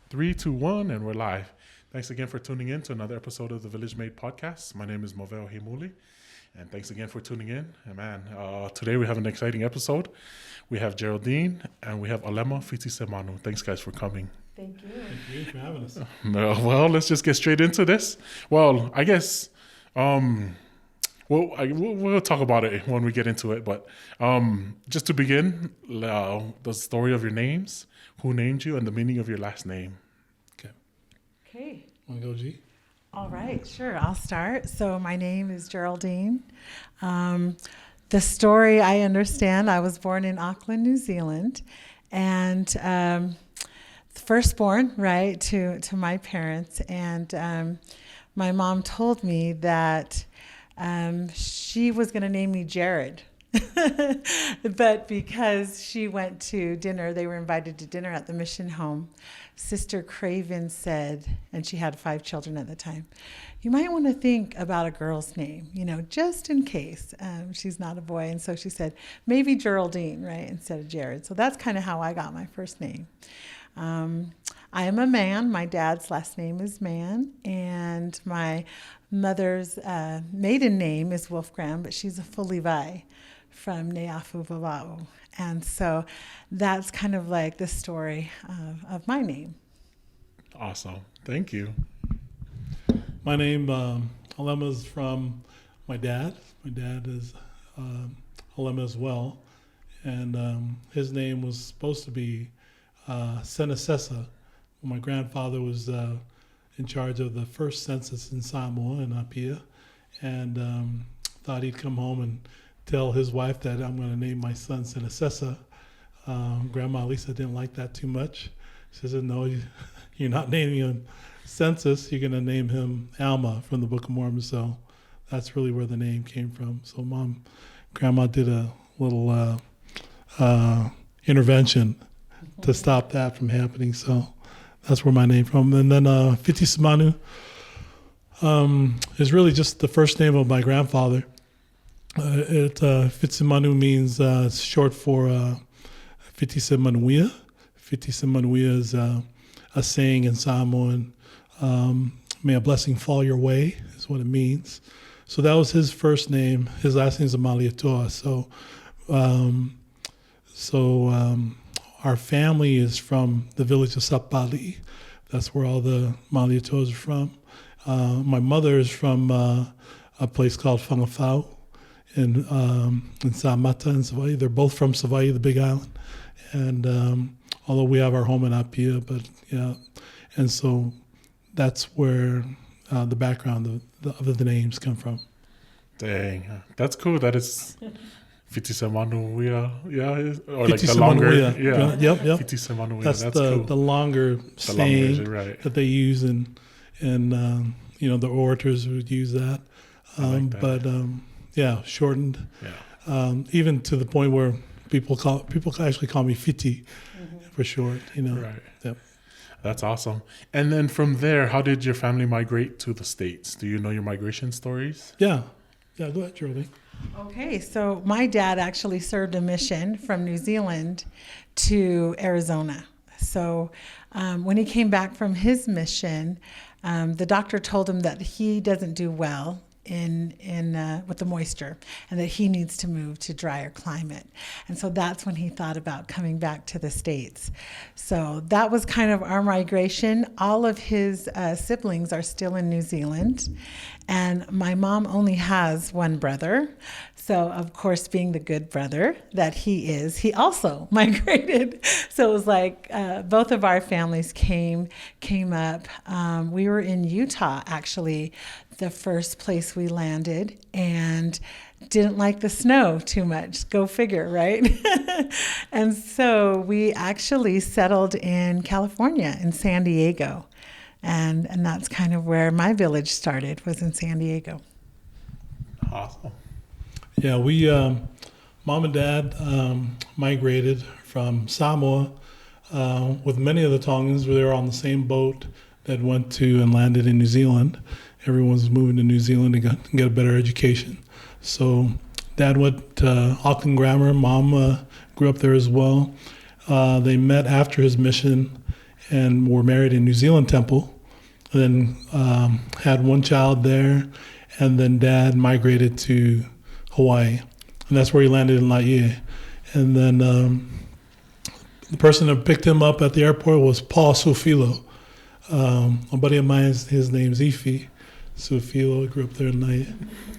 Three, two, one, and we're live. Thanks again for tuning in to another episode of the Village Made Podcast. My name is Moveo Himuli, and thanks again for tuning in. And man, today we have an exciting episode. We have Geraldine and we have Alema Fitisemanu. Thanks, guys, for coming. Thank you. Thank you for having us. Well, let's just get straight into this. Well, I guess we'll talk about it when we get into it. But just to begin, the story of your names, who named you, and the meaning of your last name. Okay. Want to go, G? All right, sure. I'll start. So my name is Geraldine. The story I understand, I was born in Auckland, New Zealand, and firstborn, right, to my parents. And my mom told me that she was going to name me Jared. But because she went to dinner, they were invited to dinner at the mission home. Sister Craven said, and she had 5 children at the time, you might want to think about a girl's name, just in case she's not a boy. And so she said, maybe Geraldine, right, instead of Jared. So that's kind of how I got my first name. I am a man. My dad's last name is Mann, and my mother's maiden name is Wolfgram, but she's a Fuliwai from Neafu Vava'u. And so that's kind of like the story of my name. Awesome. Thank you. My name, Alema, is from my dad. My dad is Alema as well. And his name was supposed to be Senasessa. My grandfather was in charge of the first census in Samoa and Apia, and thought he'd come home and tell his wife that I'm going to name my son Senasessa. Grandma Lisa didn't like that too much. She said, no, you're not naming him Census, you're going to name him Alma from the Book of Mormon. So that's really where the name came from. So Grandma did a little intervention to stop that from happening. So that's where my name from. And then Fitisemanu is really just the first name of my grandfather. Fitisemanu means it's short for Manawiya. Manawiya is a saying in Samoan. May a blessing fall your way is what it means. So that was his first name. His last name is Maliatoa. So our family is from the village of Sapali. That's where all the Maliatoas are from. My mother is from a place called Whangawhau in Samata and Savai'i. They're both from Savai'i, the Big Island. And although we have our home in Apia, but yeah, and so that's where the background of the names come from. Dang, that's cool. That is Fitisemanu, yeah, or like the Fitisemanu, longer, yeah. Yep. Fitisemanu, That's cool. the longer saying right. that they use, and the orators would use that. Like that. But shortened. Yeah. Even to the point where people actually call me Fiti for short. Right. Yep. That's awesome. And then from there, how did your family migrate to the States? Do you know your migration stories? Yeah. Go ahead, Geraldine. Okay, so my dad actually served a mission from New Zealand to Arizona. So when he came back from his mission, the doctor told him that he doesn't do well with the moisture, and that he needs to move to drier climate. And so that's when he thought about coming back to the States. So that was kind of our migration. All of his siblings are still in New Zealand, and my mom only has one brother. So of course, being the good brother that he is, he also migrated. So it was like both of our families came up. We were in Utah, actually, the first place we landed, and didn't like the snow too much. Go figure, right? And so we actually settled in California, in San Diego. And that's kind of where my village started, was in San Diego. Awesome. Yeah, we, mom and dad migrated from Samoa with many of the Tongans. They were on the same boat that went to and landed in New Zealand. Everyone's moving to New Zealand to get a better education. So dad went to Auckland Grammar. Mom grew up there as well. They met after his mission, and were married in New Zealand Temple. Then had one child there, and then Dad migrated to Hawaii, and that's where he landed in Laie. And then the person that picked him up at the airport was Paul Sufilo. A buddy of mine, his name's Ifi Sufilo. He grew up there in Laie.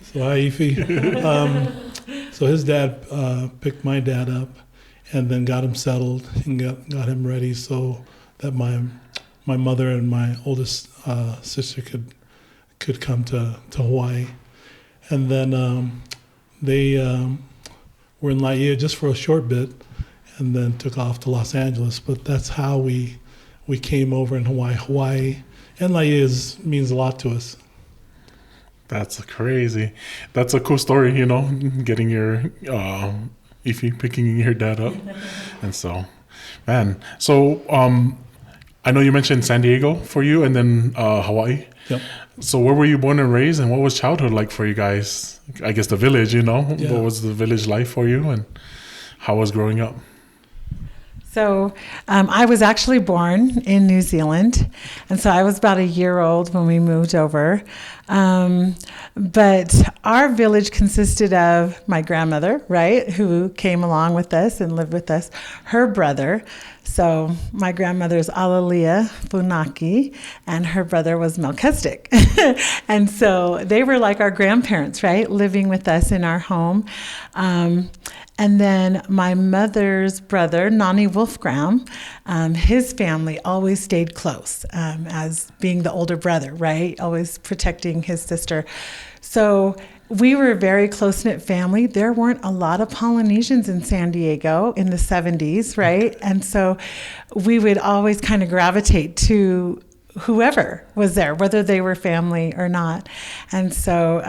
So hi, Ifi. So his dad picked my dad up, and then got him settled and got him ready so that my mother and my oldest sister could come to Hawaii. And then they were in Laie just for a short bit, and then took off to Los Angeles. But that's how we came over in Hawaii. Hawaii and Laie means a lot to us. That's crazy. That's a cool story, getting your Ify picking your dad up. And so, man. So I know you mentioned San Diego for you, and then Hawaii. Yep. So where were you born and raised, and what was childhood like for you guys? I guess the village, Yeah. What was the village life for you, and how was growing up? So I was actually born in New Zealand, and so I was about a year old when we moved over. But our village consisted of my grandmother, right, who came along with us and lived with us, her brother. So my grandmother's Alalia Funaki, and her brother was Melchizedek. And so they were like our grandparents, right, living with us in our home. And then my mother's brother, Nani Wolfgram, his family always stayed close as being the older brother, right? Always protecting his sister. So we were a very close-knit family. There weren't a lot of Polynesians in San Diego in the 70s, right? And so we would always kind of gravitate to whoever was there, whether they were family or not. And so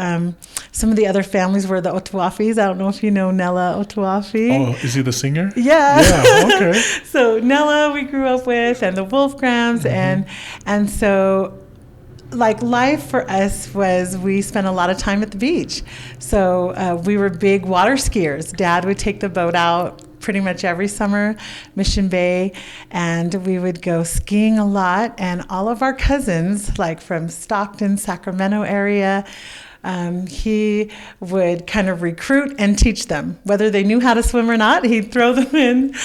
some of the other families were the Otuafis. I don't know if you know Nella Otuafi. Oh, is he the singer? Yeah. Yeah, okay. So Nella we grew up with, and the Wolfgrams, and so like life for us was we spent a lot of time at the beach. So we were big water skiers. Dad would take the boat out pretty much every summer, Mission Bay, and we would go skiing a lot. And all of our cousins, like from Stockton, Sacramento area, he would kind of recruit and teach them. Whether they knew how to swim or not, he'd throw them in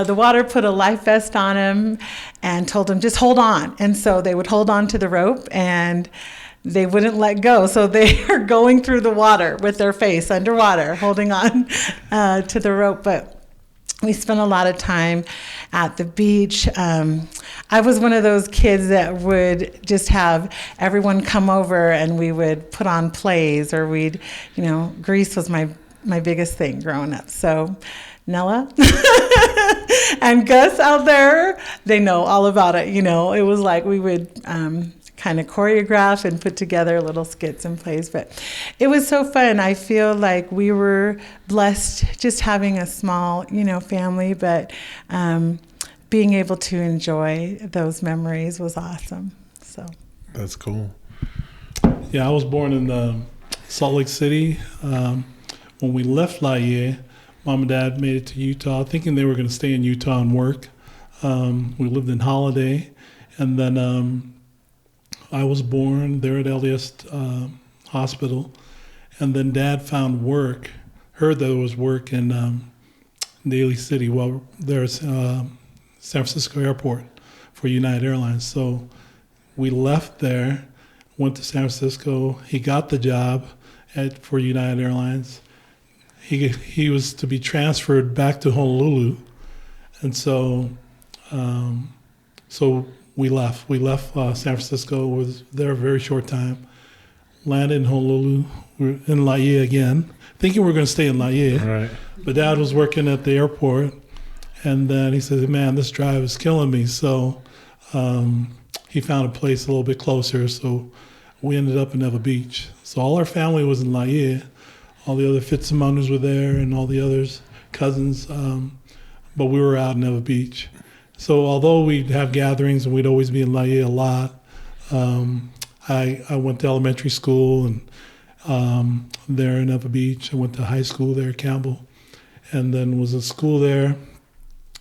the water, put a life vest on them, and told them, just hold on. And so they would hold on to the rope, and they wouldn't let go. So they are going through the water with their face underwater, holding on to the rope. But we spent a lot of time at the beach. I was one of those kids that would just have everyone come over, and we would put on plays, or we'd, Grease was my biggest thing growing up. So Nella and Gus out there, they know all about it. It was like we would kind of choreograph and put together little skits and plays. But it was so fun. I feel like we were blessed just having a small, family, but being able to enjoy those memories was awesome. So That's cool. Yeah, I was born in Salt Lake City. When we left Laie, Mom and Dad made it to Utah, thinking they were going to stay in Utah and work. We lived in Holiday, and then I was born there at LDS Hospital, and then Dad found work, heard there was work in Daly City. Well, there's San Francisco Airport for United Airlines. So we left there, went to San Francisco. He got the job for United Airlines. He was to be transferred back to Honolulu, and so we left. We left San Francisco. Was there a very short time. Landed in Honolulu. We were in Laie again, thinking we were going to stay in Laie. Right. But Dad was working at the airport, and then he said, "Man, this drive is killing me." So he found a place a little bit closer. So we ended up in Neva Beach. So all our family was in Laie. All the other Fitisemanus were there, and all the others, cousins. But we were out in Neva Beach. So although we'd have gatherings and we'd always be in Laie a lot, I went to elementary school and there in Neva Beach. I went to high school there at Campbell, and then was at school there.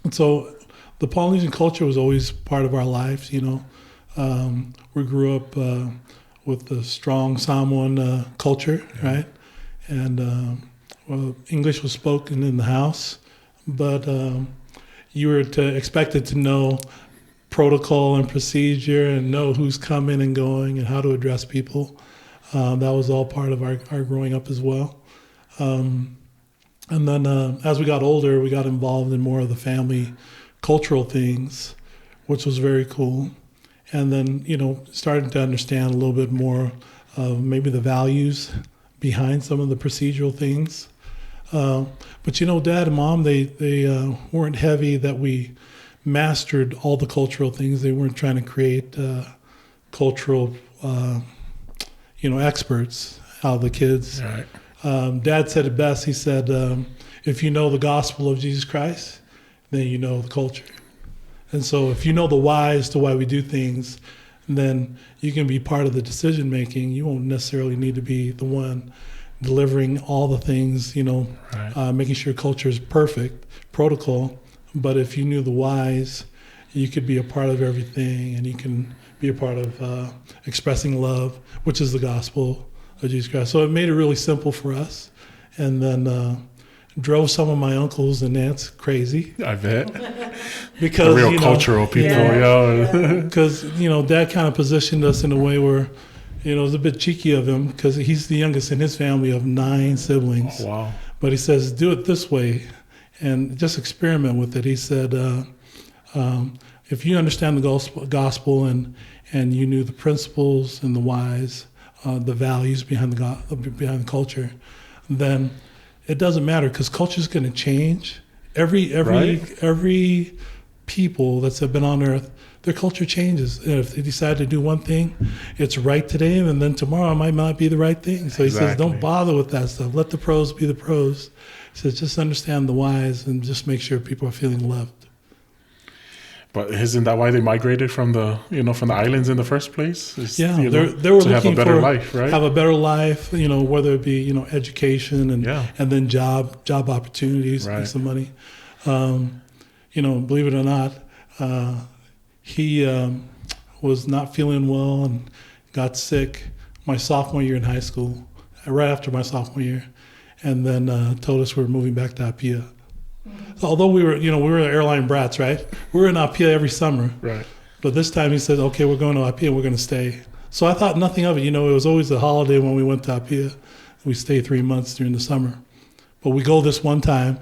And so the Polynesian culture was always part of our lives. We grew up with the strong Samoan culture, right? And English was spoken in the house, but you were expected to know protocol and procedure and know who's coming and going and how to address people. That was all part of our growing up as well. And then as we got older, we got involved in more of the family cultural things, which was very cool. And then, starting to understand a little bit more of maybe the values behind some of the procedural things. But Dad and Mom, they weren't heavy that we mastered all the cultural things. They weren't trying to create cultural, experts out of the kids. Right. Dad said it best. He said, if you know the gospel of Jesus Christ, then you know the culture. And so if you know the why as to why we do things, then you can be part of the decision making. You won't necessarily need to be the one delivering all the things, right. Making sure culture is perfect, protocol. But if you knew the whys, you could be a part of everything, and you can be a part of expressing love, which is the gospel of Jesus Christ. So it made it really simple for us. And then drove some of my uncles and aunts crazy. I bet. Because the real cultural people, Because Dad kind of positioned us in a way where, it was a bit cheeky of him because he's the youngest in his family of 9 siblings. Oh, wow. But he says, do it this way and just experiment with it. He said, if you understand the gospel and you knew the principles and the whys, the values behind the culture, then it doesn't matter because culture is going to change. Every people that's been on earth, their culture changes. And if they decide to do one thing, it's right today, and then tomorrow it might not be the right thing. So he says, don't bother with that stuff. Let the pros be the pros. He says, just understand the whys and just make sure people are feeling loved. But isn't that why they migrated from the islands in the first place? They were looking have a better life, right? Have a better life, whether it be education and then job opportunities, right. Make some money. Believe it or not, he was not feeling well and got sick my sophomore year in high school, right after my sophomore year, and then told us we were moving back to Apia. So although we were airline brats, right? We were in Apia every summer. Right. But this time he said, okay, we're going to Apia and we're going to stay. So I thought nothing of it. It was always a holiday when we went to Apia. We stayed 3 months during the summer. But we go this one time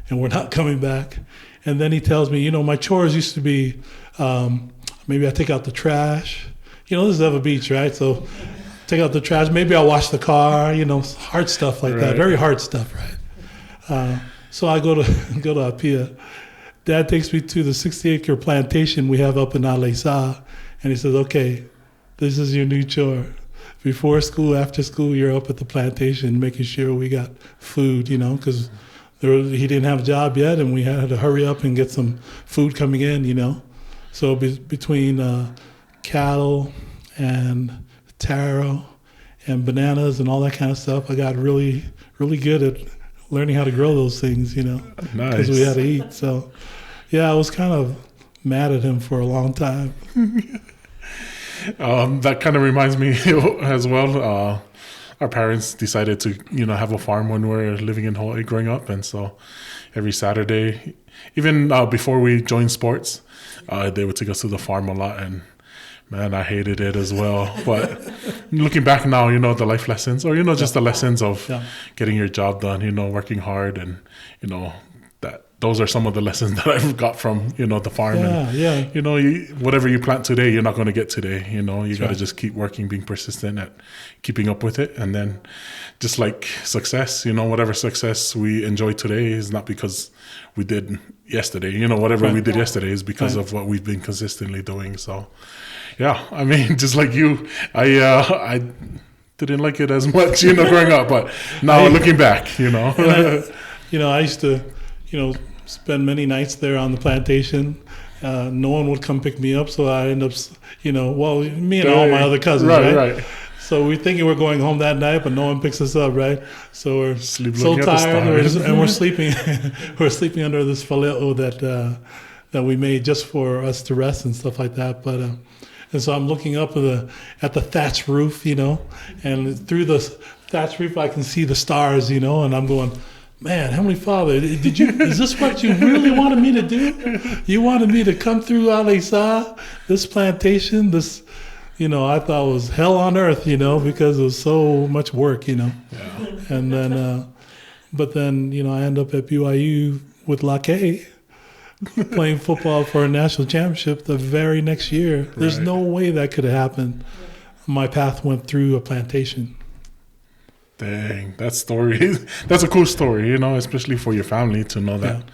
and we're not coming back. And then he tells me, my chores used to be, maybe I take out the trash. This is Eva Beach, right? So take out the trash. Maybe I'll wash the car, hard stuff like that. Very hard stuff, right? So I go to Apia. Dad takes me to the 60-acre plantation we have up in Alesa, and he says, okay, this is your new chore. Before school, after school, you're up at the plantation making sure we got food, because he didn't have a job yet, and we had to hurry up and get some food coming in, So between cattle and taro and bananas and all that kind of stuff, I got really, really good at learning how to grow those things, because Nice. We had to eat. So, I was kind of mad at him for a long time. That kind of reminds me as well. Our parents decided to, have a farm when we were living in Hawaii growing up. And so every Saturday, even before we joined sports, they would take us to the farm a lot. And man, I hated it as well. But looking back now, the life lessons or, just the lessons of getting your job done, working hard and, that those are some of the lessons that I've got from, the farm. Whatever you plant today, you're not going to get today. You got to just keep working, being persistent at keeping up with it. And then just like success, whatever success we enjoy today is not because we did yesterday. Whatever we did yesterday is because of what we've been consistently doing. So, yeah, I mean, just like you, I didn't like it as much, growing up. But now looking back, I used to, spend many nights there on the plantation. No one would come pick me up, so I end up, me and all my other cousins, right? So we're thinking we're going home that night, but no one picks us up, right? So we're so tired, and we're sleeping. We're sleeping under this faleo that we made just for us to rest and stuff like that. But and so I'm looking up at the thatch roof, and through the thatch roof I can see the stars, and I'm going, man, Heavenly Father, is this what you really wanted me to do? You wanted me to come through Alesa, this plantation, this, I thought was hell on earth, because it was so much work, Yeah. And then, but then, I end up at BYU with Lake playing football for a national championship the very next year. There's no way that could have happened. My path went through a plantation. Dang, that story. That's a cool story, especially for your family to know that. Yeah.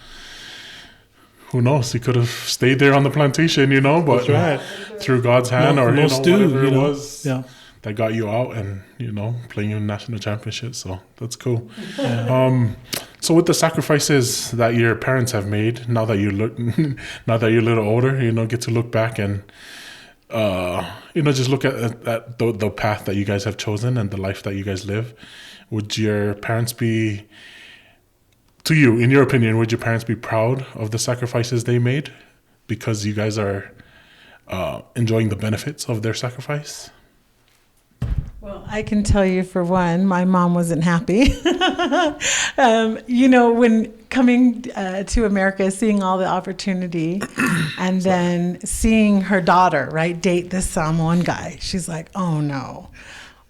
Who knows? He could have stayed there on the plantation, but That's right. through God's hand or whatever it was that got you out and, playing in national championships. So that's cool. Yeah. So with the sacrifices that your parents have made, now that you're a little older, get to look back and, just look at the path that you guys have chosen and the life that you guys live. Would your parents be, to you, in your opinion, would your parents be proud of the sacrifices they made because you guys are enjoying the benefits of their sacrifice? Well, I can tell you for one, my mom wasn't happy. When coming to America, seeing all the opportunity and then seeing her daughter, right, date this Samoan guy, she's like, oh no,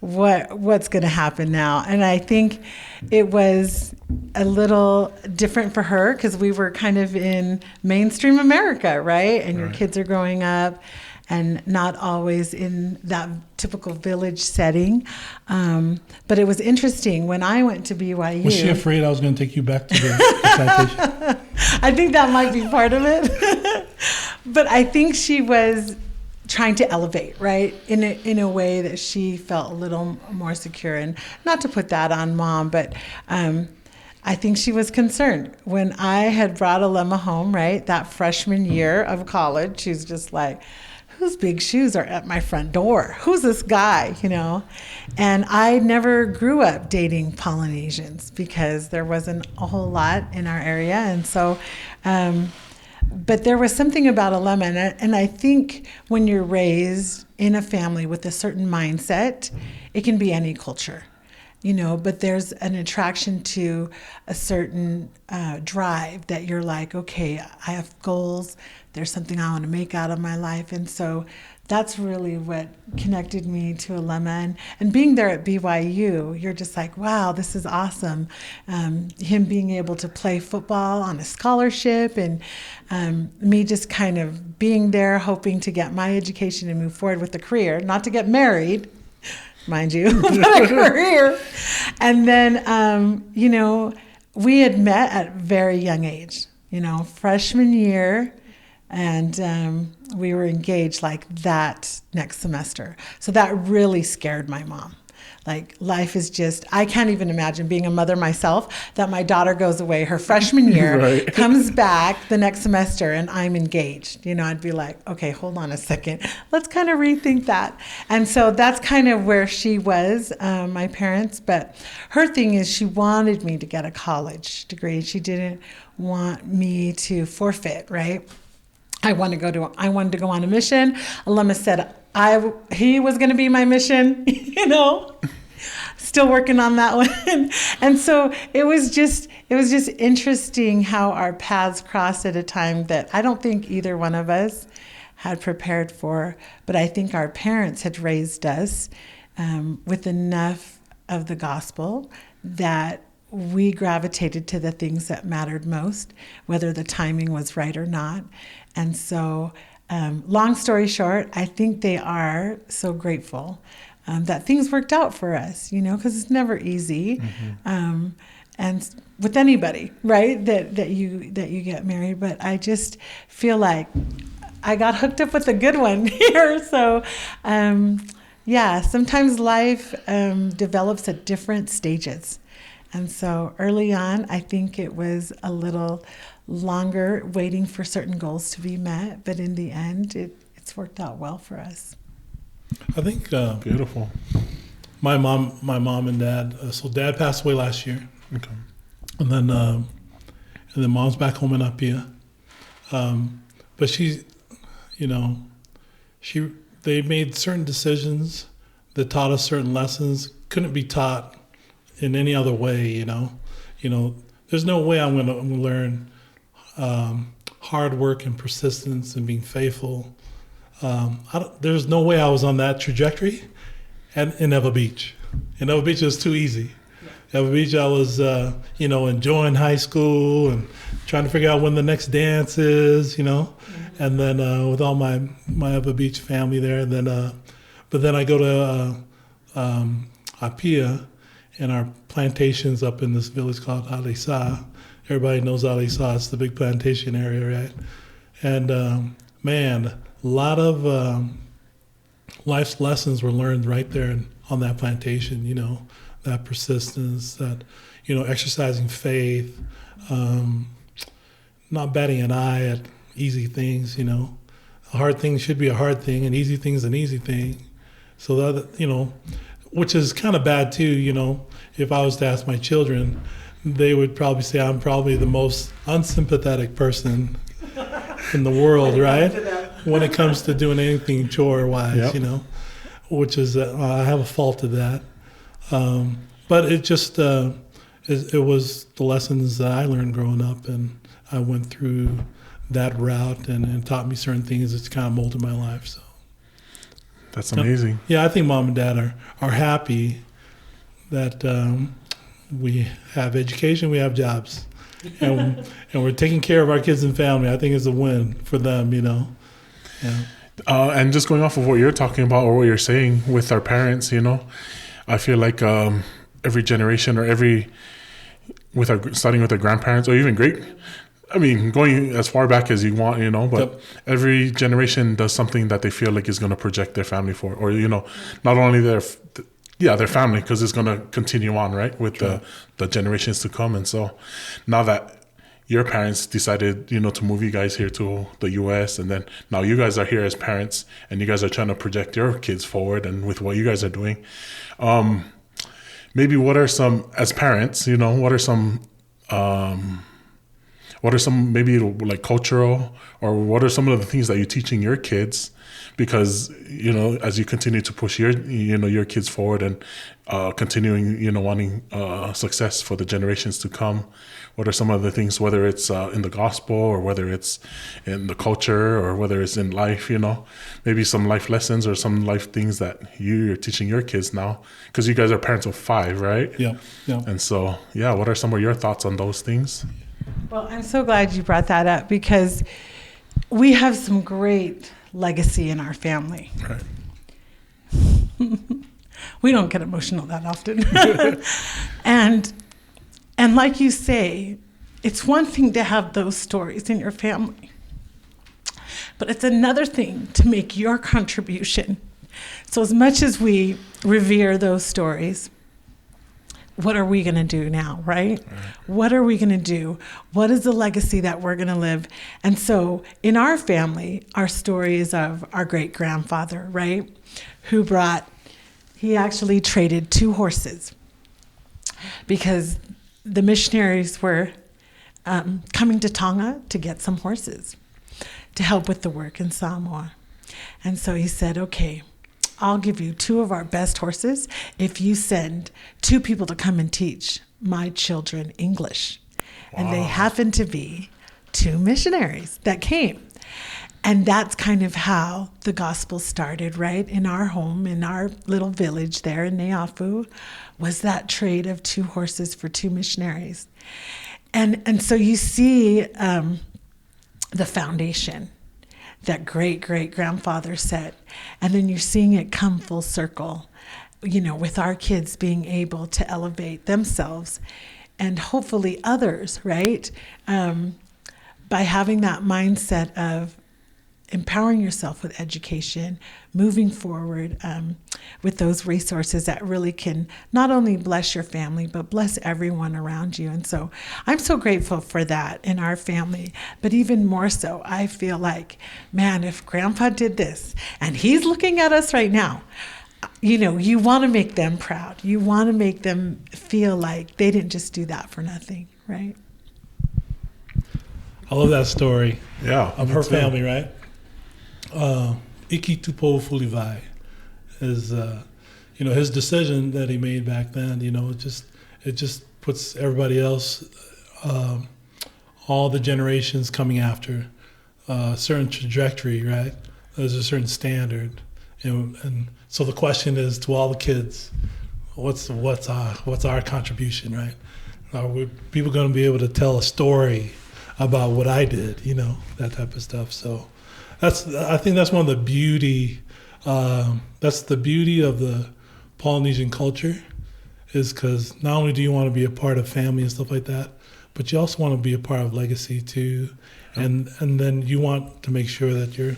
what's going to happen now? And I think it was a little different for her because we were kind of in mainstream America, right? And your kids are growing up and not always in that typical village setting. But it was interesting when I went to BYU. Was she afraid I was going to take you back to the plantation? I think that might be part of it. But I think she was trying to elevate, right, in a way that she felt a little more secure. And not to put that on mom, but I think she was concerned. When I had brought Alema home, right, that freshman year of college, she's just like, whose big shoes are at my front door? Who's this guy, And I never grew up dating Polynesians because there wasn't a whole lot in our area. And so, but there was something about Alema, and I think when you're raised in a family with a certain mindset, it can be any culture, but there's an attraction to a certain drive that you're like, okay, I have goals. There's something I want to make out of my life. And so that's really what connected me to Alema. And being there at BYU, you're just like, wow, this is awesome. Him being able to play football on a scholarship and me just kind of being there, hoping to get my education and move forward with a career, not to get married, mind you, but a career. And then, we had met at a very young age, freshman year. And we were engaged like that next semester. So that really scared my mom. Like life is just, I can't even imagine being a mother myself, that my daughter goes away her freshman year, comes back the next semester and I'm engaged. I'd be like, okay, hold on a second. Let's kind of rethink that. And so that's kind of where she was, my parents. But her thing is she wanted me to get a college degree. She didn't want me to forfeit, right? I wanted to go on a mission. Alema said he was going to be my mission, Still working on that one. And so it was just interesting how our paths crossed at a time that I don't think either one of us had prepared for, but I think our parents had raised us with enough of the gospel that we gravitated to the things that mattered most, whether the timing was right or not. And so, long story short, I think they are so grateful that things worked out for us, because it's never easy. Mm-hmm. And with anybody, right, that you get married. But I just feel like I got hooked up with a good one here. So, sometimes life develops at different stages. And so early on, I think it was a little longer waiting for certain goals to be met, but in the end, it's worked out well for us. I think beautiful. My mom and dad. So dad passed away last year, okay, and then mom's back home in Apia. but she, you know, they made certain decisions that taught us certain lessons, couldn't be taught in any other way, you know. There's no way I'm going to learn hard work and persistence and being faithful. There's no way I was on that trajectory in Eva Beach. In Eva Beach, it was too easy. Eva Beach, I was, enjoying high school and trying to figure out when the next dance is, and then with all my Eva Beach family there. And then, but then I go to Apia, and our plantations up in this village called Alesa. Everybody knows Alesa. It's the big plantation area, right? And man, a lot of life's lessons were learned right there on that plantation. That persistence, that exercising faith, not batting an eye at easy things. A hard thing should be a hard thing, and easy thing is an easy thing. So that which is kind of bad too. If I was to ask my children, they would probably say I'm probably the most unsympathetic person in the world, right? When it comes to doing anything chore-wise, Yep. Which is I have a fault to that. But it just it was the lessons that I learned growing up, and I went through that route and taught me certain things that's kind of molded my life. So That's amazing. yeah, I think mom and dad are happy that we have education, we have jobs, and we're taking care of our kids and family. I think it's a win for them, Yeah. And just going off of what you're talking about or what you're saying with our parents, I feel like every generation or starting with our grandparents or even going as far back as you want, but Yep. every generation does something that they feel like is going to project their family for, or, not only their family, because it's going to continue on, right, with Sure. the generations to come. And so now that your parents decided, to move you guys here to the U.S., and then now you guys are here as parents, and you guys are trying to project your kids forward, and with what you guys are doing, maybe what are some, as parents, what are some maybe like cultural, or what are some of the things that you're teaching your kids? Because, as you continue to push your kids forward and continuing, wanting success for the generations to come, what are some of the things, whether it's in the gospel or whether it's in the culture or whether it's in life, maybe some life lessons or some life things that you're teaching your kids now? Because you guys are parents of 5, right? Yeah. And so, what are some of your thoughts on those things? Well, I'm so glad you brought that up, because we have some great legacy in our family. Right. We don't get emotional that often. And like you say, it's one thing to have those stories in your family, but it's another thing to make your contribution. So as much as we revere those stories, what are we going to do now, right? What are we going to do? What is the legacy that we're going to live? And so in our family, our story is of our great-grandfather, right? He actually traded 2 horses because the missionaries were coming to Tonga to get some horses to help with the work in Samoa. And so he said, okay, I'll give you 2 of our best horses if you send 2 people to come and teach my children English. Wow. And they happened to be 2 missionaries that came. And that's kind of how the gospel started, right? In our home, in our little village there in Neafu, was that trade of 2 horses for 2 missionaries. And so you see the foundation that great-great-grandfather set. And then you're seeing it come full circle, with our kids being able to elevate themselves and hopefully others, right? By having that mindset of empowering yourself with education, moving forward with those resources that really can not only bless your family, but bless everyone around you. And so I'm so grateful for that in our family. But even more so, I feel like, man, if Grandpa did this and he's looking at us right now, you want to make them proud. You want to make them feel like they didn't just do that for nothing, right? I love that story Yeah. of me her too. family, right? Iki tupo fulivai is, his decision that he made back then. It just puts everybody else, all the generations coming after, a certain trajectory, right? There's a certain standard, and so the question is to all the kids, what's our contribution, right? Are people going to be able to tell a story about what I did, that type of stuff? So I think that's one of the beauty. That's the beauty of the Polynesian culture, is because not only do you want to be a part of family and stuff like that, but you also want to be a part of legacy too, and then you want to make sure that you're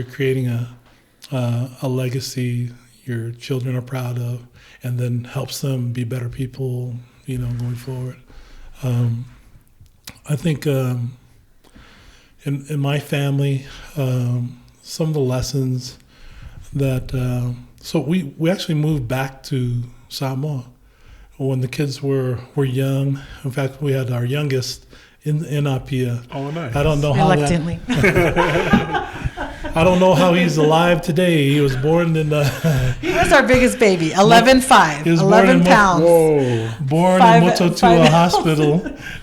creating a legacy your children are proud of, and then helps them be better people, going forward. I think in my family, some of the lessons that so we actually moved back to Samoa when the kids were young. In fact, we had our youngest in Apia. Oh, nice. I don't know Reluctantly. I don't know how he's alive today. He was born in He was our biggest baby, 11.5, He was 11 pounds. Whoa. born Five- in Moto to five a ounces. hospital.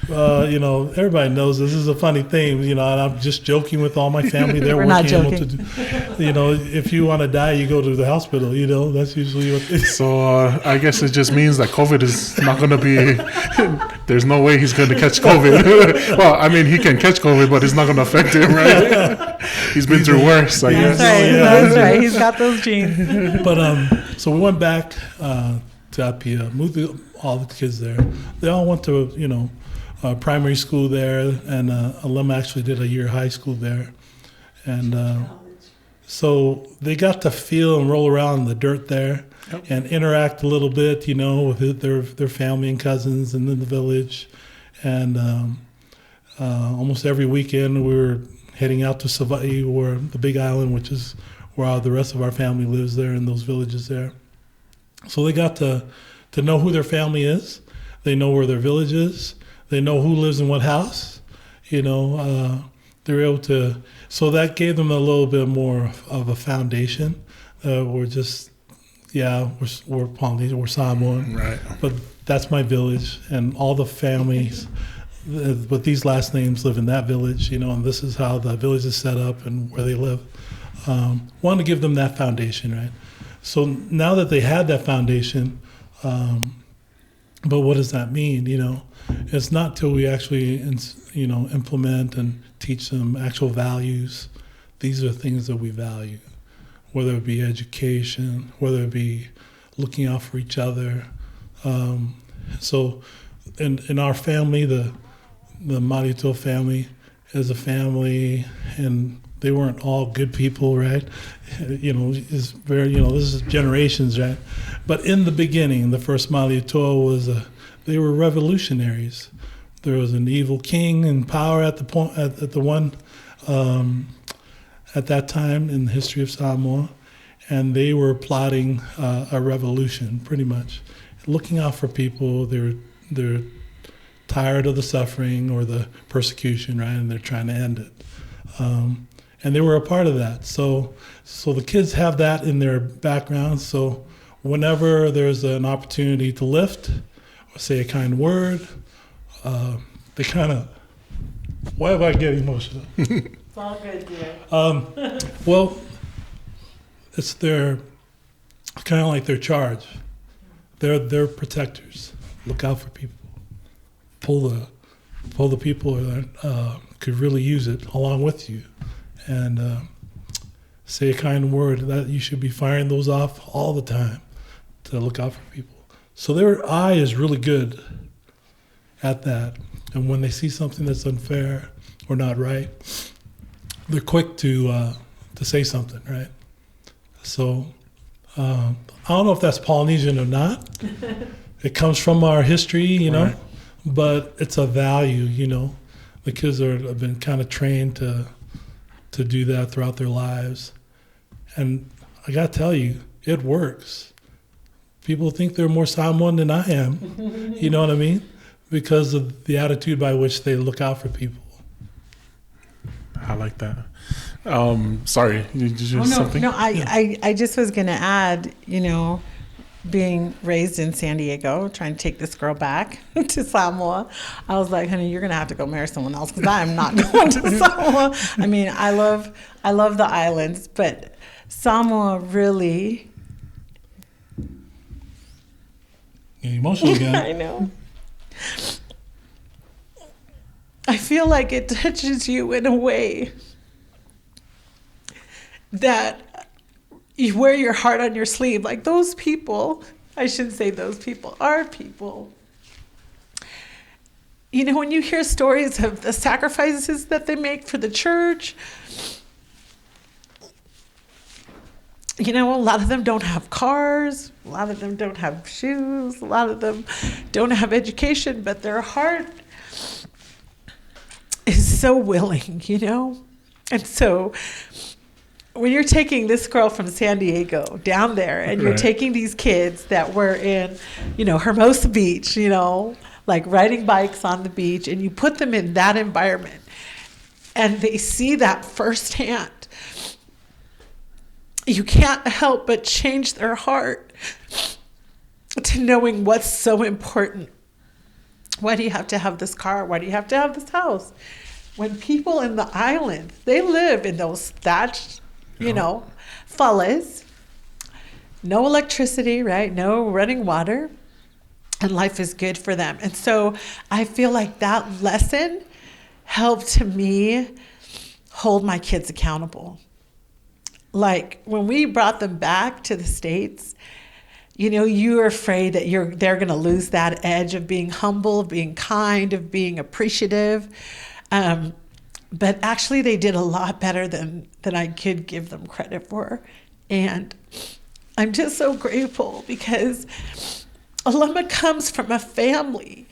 Everybody knows this is a funny thing. And I'm just joking with all my family. They're We're working not in Moto. If you want to die, you go to the hospital. That's usually what. So I guess it just means that COVID is not going to be. There's no way he's going to catch COVID. Well, I mean, he can catch COVID, but it's not going to affect him, right? He's been through worse, I That's guess. right. Yeah. That's right. He's got those genes. But so we went back to Apia, moved all the kids there. They all went to primary school there, and Alema actually did a year of high school there, and so they got to feel and roll around in the dirt there. Yep. And interact a little bit, with their family and cousins and in the village. And almost every weekend we were heading out to Savai'i, or the Big Island, which is where the rest of our family lives there in those villages there. So they got to know who their family is. They know where their village is. They know who lives in what house. They're able to. So that gave them a little bit more of a foundation. We're Polynesian, we're Samoan, Right. but that's my village, and all the families with these last names live in that village, and this is how the village is set up and where they live. Want to give them that foundation, right? So now that they had that foundation, but what does that mean? It's not till we actually, implement and teach them actual values. These are things that we value. Whether it be education, whether it be looking out for each other. So in our family, the Marito family is a family, and they weren't all good people, right? It's very, this is generations, right? But in the beginning, the first Marito they were revolutionaries. There was an evil king in power at that time in the history of Samoa, and they were plotting a revolution, pretty much, looking out for people. They're tired of the suffering or the persecution, right? And they're trying to end it. And they were a part of that. So the kids have that in their background. So whenever there's an opportunity to lift or say a kind word, they kind of. Why am I getting emotional? It's all good, dear. Well, it's kind of like their charge. They're protectors. Look out for people. Pull the people that could really use it along with you, and say a kind word. That you should be firing those off all the time to look out for people. So their eye is really good at that, and when they see something that's unfair or not right, they're quick to say something, right? So I don't know if that's Polynesian or not. It comes from our history, Right. but it's a value, The kids have been kind of trained to do that throughout their lives. And I got to tell you, it works. People think they're more Samoan than I am, you know what I mean? Because of the attitude by which they look out for people. I like that. Sorry, did you Oh, have no, something? no, I just was going to add, being raised in San Diego, trying to take this girl back to Samoa, I was like, honey, you're going to have to go marry someone else because I am not going to Samoa. I mean, I love the islands, but Samoa really... Getting emotional again. I know. I feel like it touches you in a way that you wear your heart on your sleeve. Like those people, I shouldn't say those people, are people. When you hear stories of the sacrifices that they make for the church, a lot of them don't have cars, a lot of them don't have shoes, a lot of them don't have education, but their heart is so willing, And so when you're taking this girl from San Diego down there and you're taking these kids that were in, Hermosa Beach, like riding bikes on the beach, and you put them in that environment and they see that firsthand, you can't help but change their heart to knowing what's so important. Why do you have to have this car? Why do you have to have this house? When people in the island, they live in those thatched, fallas, no electricity, right? No running water, and life is good for them. And so I feel like that lesson helped me hold my kids accountable. Like when we brought them back to the States, you're afraid that they're going to lose that edge of being humble, of being kind, of being appreciative. But actually they did a lot better than I could give them credit for. And I'm just so grateful because Alema comes from a family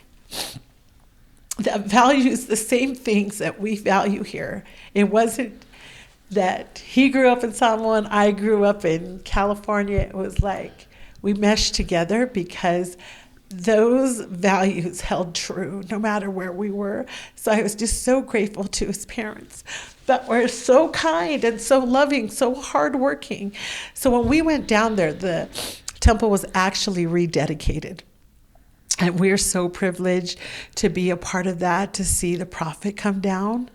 that values the same things that we value here. It wasn't that he grew up in Samoa and I grew up in California. It was like we meshed together because those values held true no matter where we were. So I was just so grateful to his parents that were so kind and so loving, so hardworking. So when we went down there, the temple was actually rededicated. And we're so privileged to be a part of that, to see the prophet come down.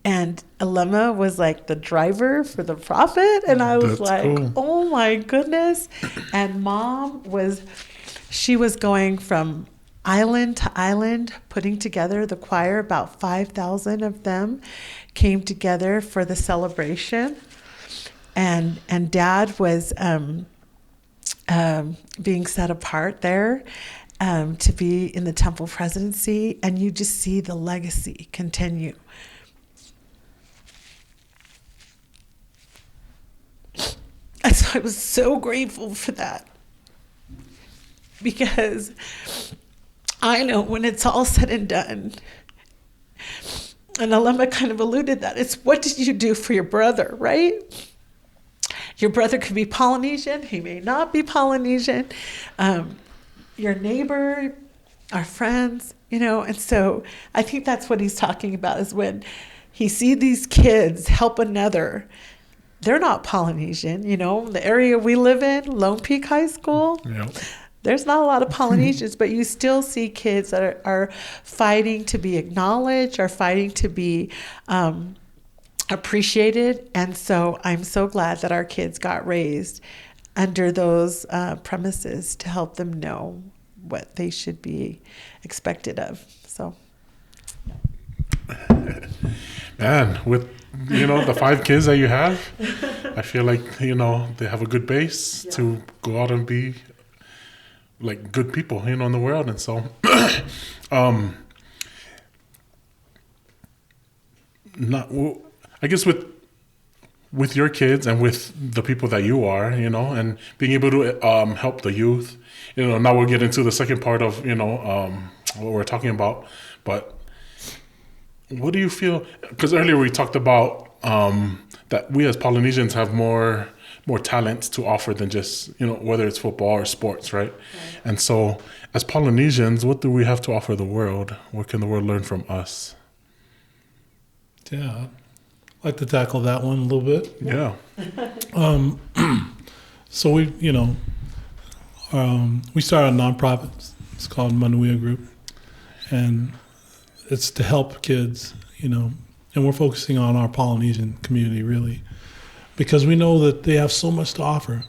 And Alema was like the driver for the prophet. And I was cool. Oh my goodness. And Mom she was going from island to island, putting together the choir. About 5,000 of them came together for the celebration. And Dad was being set apart there to be in the temple presidency. And you just see the legacy continue. And so I was so grateful for that. Because I know when it's all said and done, and Alema kind of alluded that, it's what did you do for your brother, right? Your brother could be Polynesian, he may not be Polynesian. Your neighbor, our friends, and so I think that's what he's talking about is when he sees these kids help another. They're not Polynesian, the area we live in, Lone Peak High School. Yep. There's not a lot of Polynesians, but you still see kids that are fighting to be acknowledged, are fighting to be appreciated. And so I'm so glad that our kids got raised under those premises to help them know what they should be expected of. So, man, with the 5 kids that you have, I feel like they have a good base to go out and be like good people, in the world. And so, I guess with your kids and with the people that you are, and being able to help the youth, now we'll get into the second part of, what we're talking about. But what do you feel? Because earlier we talked about that we as Polynesians have more talents to offer than just, whether it's football or sports, right? And so as Polynesians, what do we have to offer the world? What can the world learn from us? Yeah, like to tackle that one a little bit. Yeah. So we started a nonprofit. It's called Manuia Group, and it's to help kids, and we're focusing on our Polynesian community really, because we know that they have so much to offer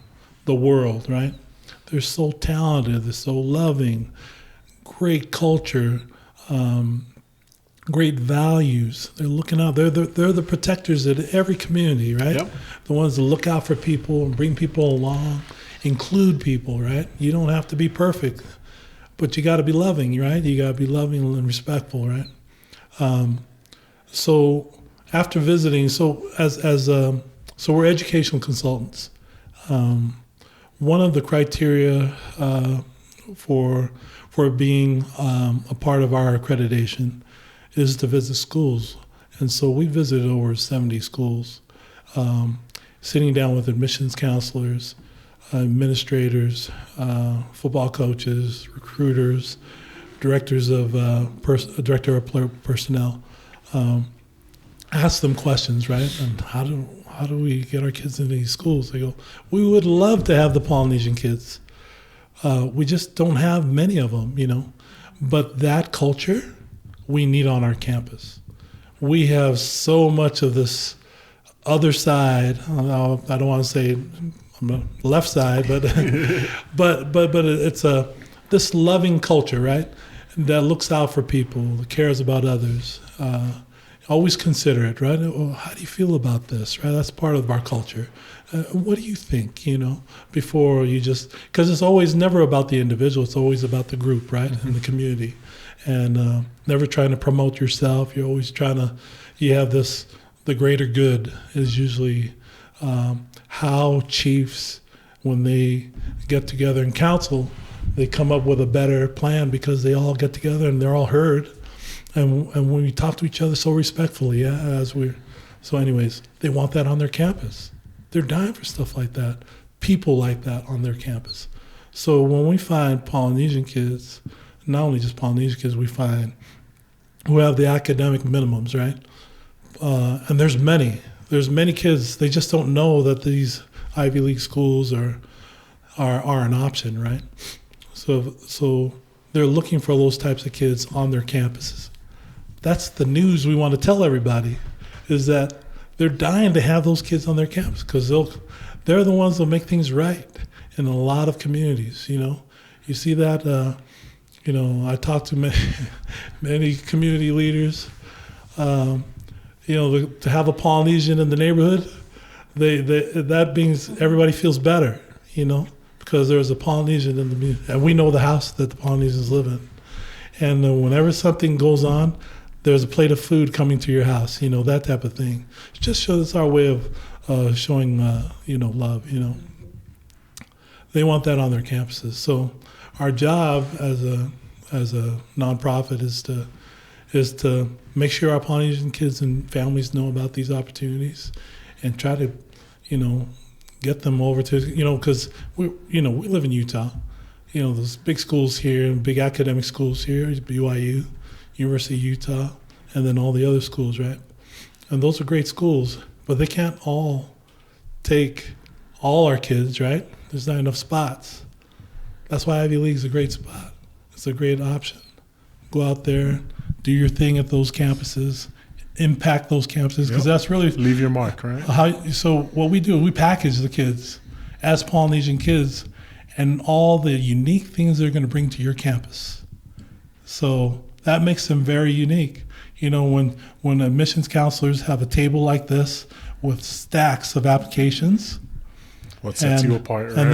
the world, right? They're so talented, they're so loving, great culture, great values. They're looking out. They're the protectors of every community, right? Yep. The ones that look out for people and bring people along, include people, right? You don't have to be perfect, but you got to be loving, right? You got to be loving and respectful, right? So after visiting, so we're educational consultants. One of the criteria for being a part of our accreditation is to visit schools. And so we visited over 70 schools, sitting down with admissions counselors, administrators, football coaches, recruiters, director of personnel. Ask them questions, right? And how do we get our kids into these schools? They go, we would love to have the Polynesian kids. We just don't have many of them, But that culture we need on our campus. We have so much of this other side. I don't want to say on the left side, but but it's this loving culture, right? That looks out for people, that cares about others. Always considerate, right? Well, how do you feel about this, right? That's part of our culture. What do you think, before you just, because it's always never about the individual, it's always about the group, right? And the community. And never trying to promote yourself. You're always you have this, the greater good is usually how chiefs, when they get together in council, they come up with a better plan because they all get together and they're all heard. And when we talk to each other so respectfully, so anyways, they want that on their campus. They're dying for stuff like that, people like that on their campus. So when we find Polynesian kids, not only just Polynesian kids, we find who have the academic minimums, right? And there's many kids, they just don't know that these Ivy League schools are an option, right? So they're looking for those types of kids on their campuses. That's the news we want to tell everybody, is that they're dying to have those kids on their campus because they're the ones that make things right in a lot of communities, You see that, I talk to many community leaders, to have a Polynesian in the neighborhood, that means everybody feels better, because there's a Polynesian in the community, and we know the house that the Polynesians live in. And whenever something goes on, there's a plate of food coming to your house, that type of thing. It just shows it's our way of showing, love, They want that on their campuses. So our job as a nonprofit is to make sure our Polynesian kids and families know about these opportunities and try to, get them over to, because we live in Utah. Those big schools here, big academic schools here, BYU, University of Utah, and then all the other schools, right? And those are great schools, but they can't all take all our kids, right? There's not enough spots. That's why Ivy League is a great spot. It's a great option. Go out there, do your thing at those campuses, impact those campuses, because that's really... Leave your mark, right? So what we do, we package the kids as Polynesian kids and all the unique things they're going to bring to your campus. So that makes them very unique. When admissions counselors have a table like this with stacks of applications... What sets you apart, right?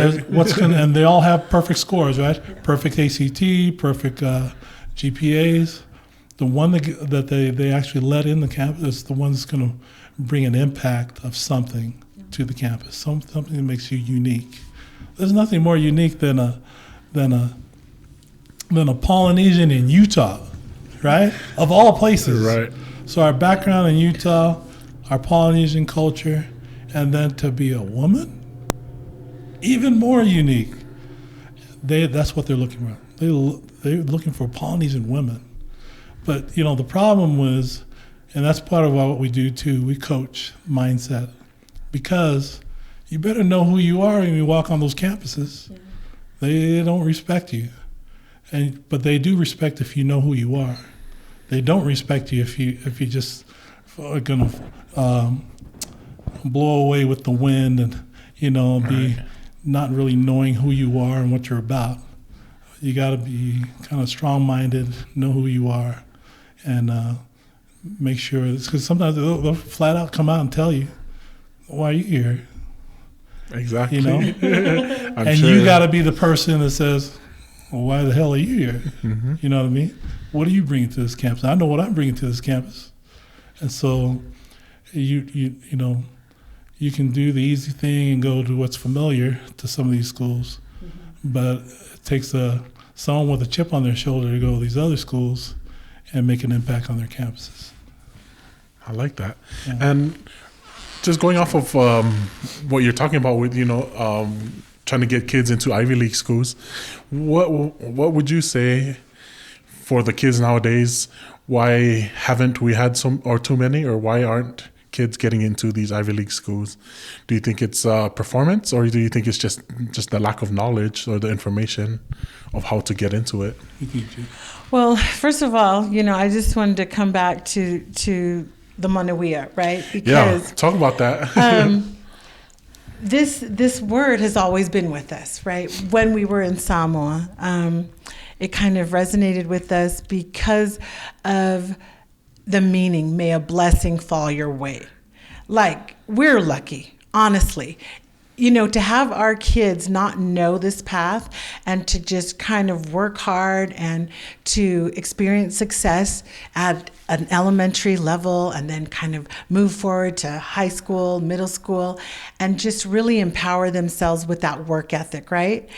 And they all have perfect scores, right? Perfect ACT, perfect GPAs. The one that they actually let in the campus is the one that's going to bring an impact of something to the campus, something that makes you unique. There's nothing more unique than a Polynesian in Utah, right? Of all places. Right. So our background in Utah, our Polynesian culture, and then to be a woman, even more unique. That's what they're looking for. They're looking for Polynesian women. But, the problem was, And that's part of what we do too. We coach mindset, because you better know who you are when you walk on those campuses. Yeah. They don't respect you, but they do respect if you know who you are. They don't respect you if you just are gonna blow away with the wind and be not really knowing who you are and what you're about. You got to be kind of strong-minded, know who you are, and make sure. Because sometimes they'll flat out come out and tell you, "Why are you here?" Exactly. And sure. You got to be the person that says, "Well, why the hell are you here?" Mm-hmm. You know what I mean? What are you bringing to this campus? I know what I'm bringing to this campus. And so you can do the easy thing and go to what's familiar to some of these schools, but it takes someone with a chip on their shoulder to go to these other schools and make an impact on their campuses. I like that. Yeah. And just going off of what you're talking about with trying to get kids into Ivy League schools, what would you say for the kids nowadays? Why haven't we had some or too many, or why aren't kids getting into these Ivy League schools? Do you think it's performance, or do you think it's just the lack of knowledge or the information of how to get into it? Well, first of all, I just wanted to come back to the Manawiya, right? Because, talk about that. This word has always been with us, right? When we were in Samoa, it kind of resonated with us because of the meaning, may a blessing fall your way. Like, we're lucky, honestly. To have our kids not know this path and to just kind of work hard and to experience success at an elementary level and then kind of move forward to high school, middle school, and just really empower themselves with that work ethic, right?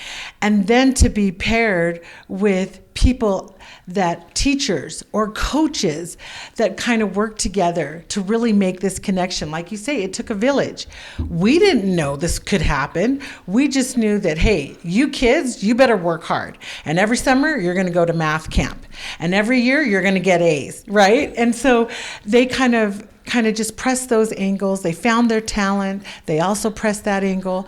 And then to be paired with people, that teachers or coaches that kind of work together to really make this connection. Like you say, it took a village. We didn't know this could happen. We just knew that, hey, you kids, you better work hard. And every summer you're going to go to math camp. And every year you're going to get A's, right? And so they kind of just pressed those angles. They found their talent. They also pressed that angle.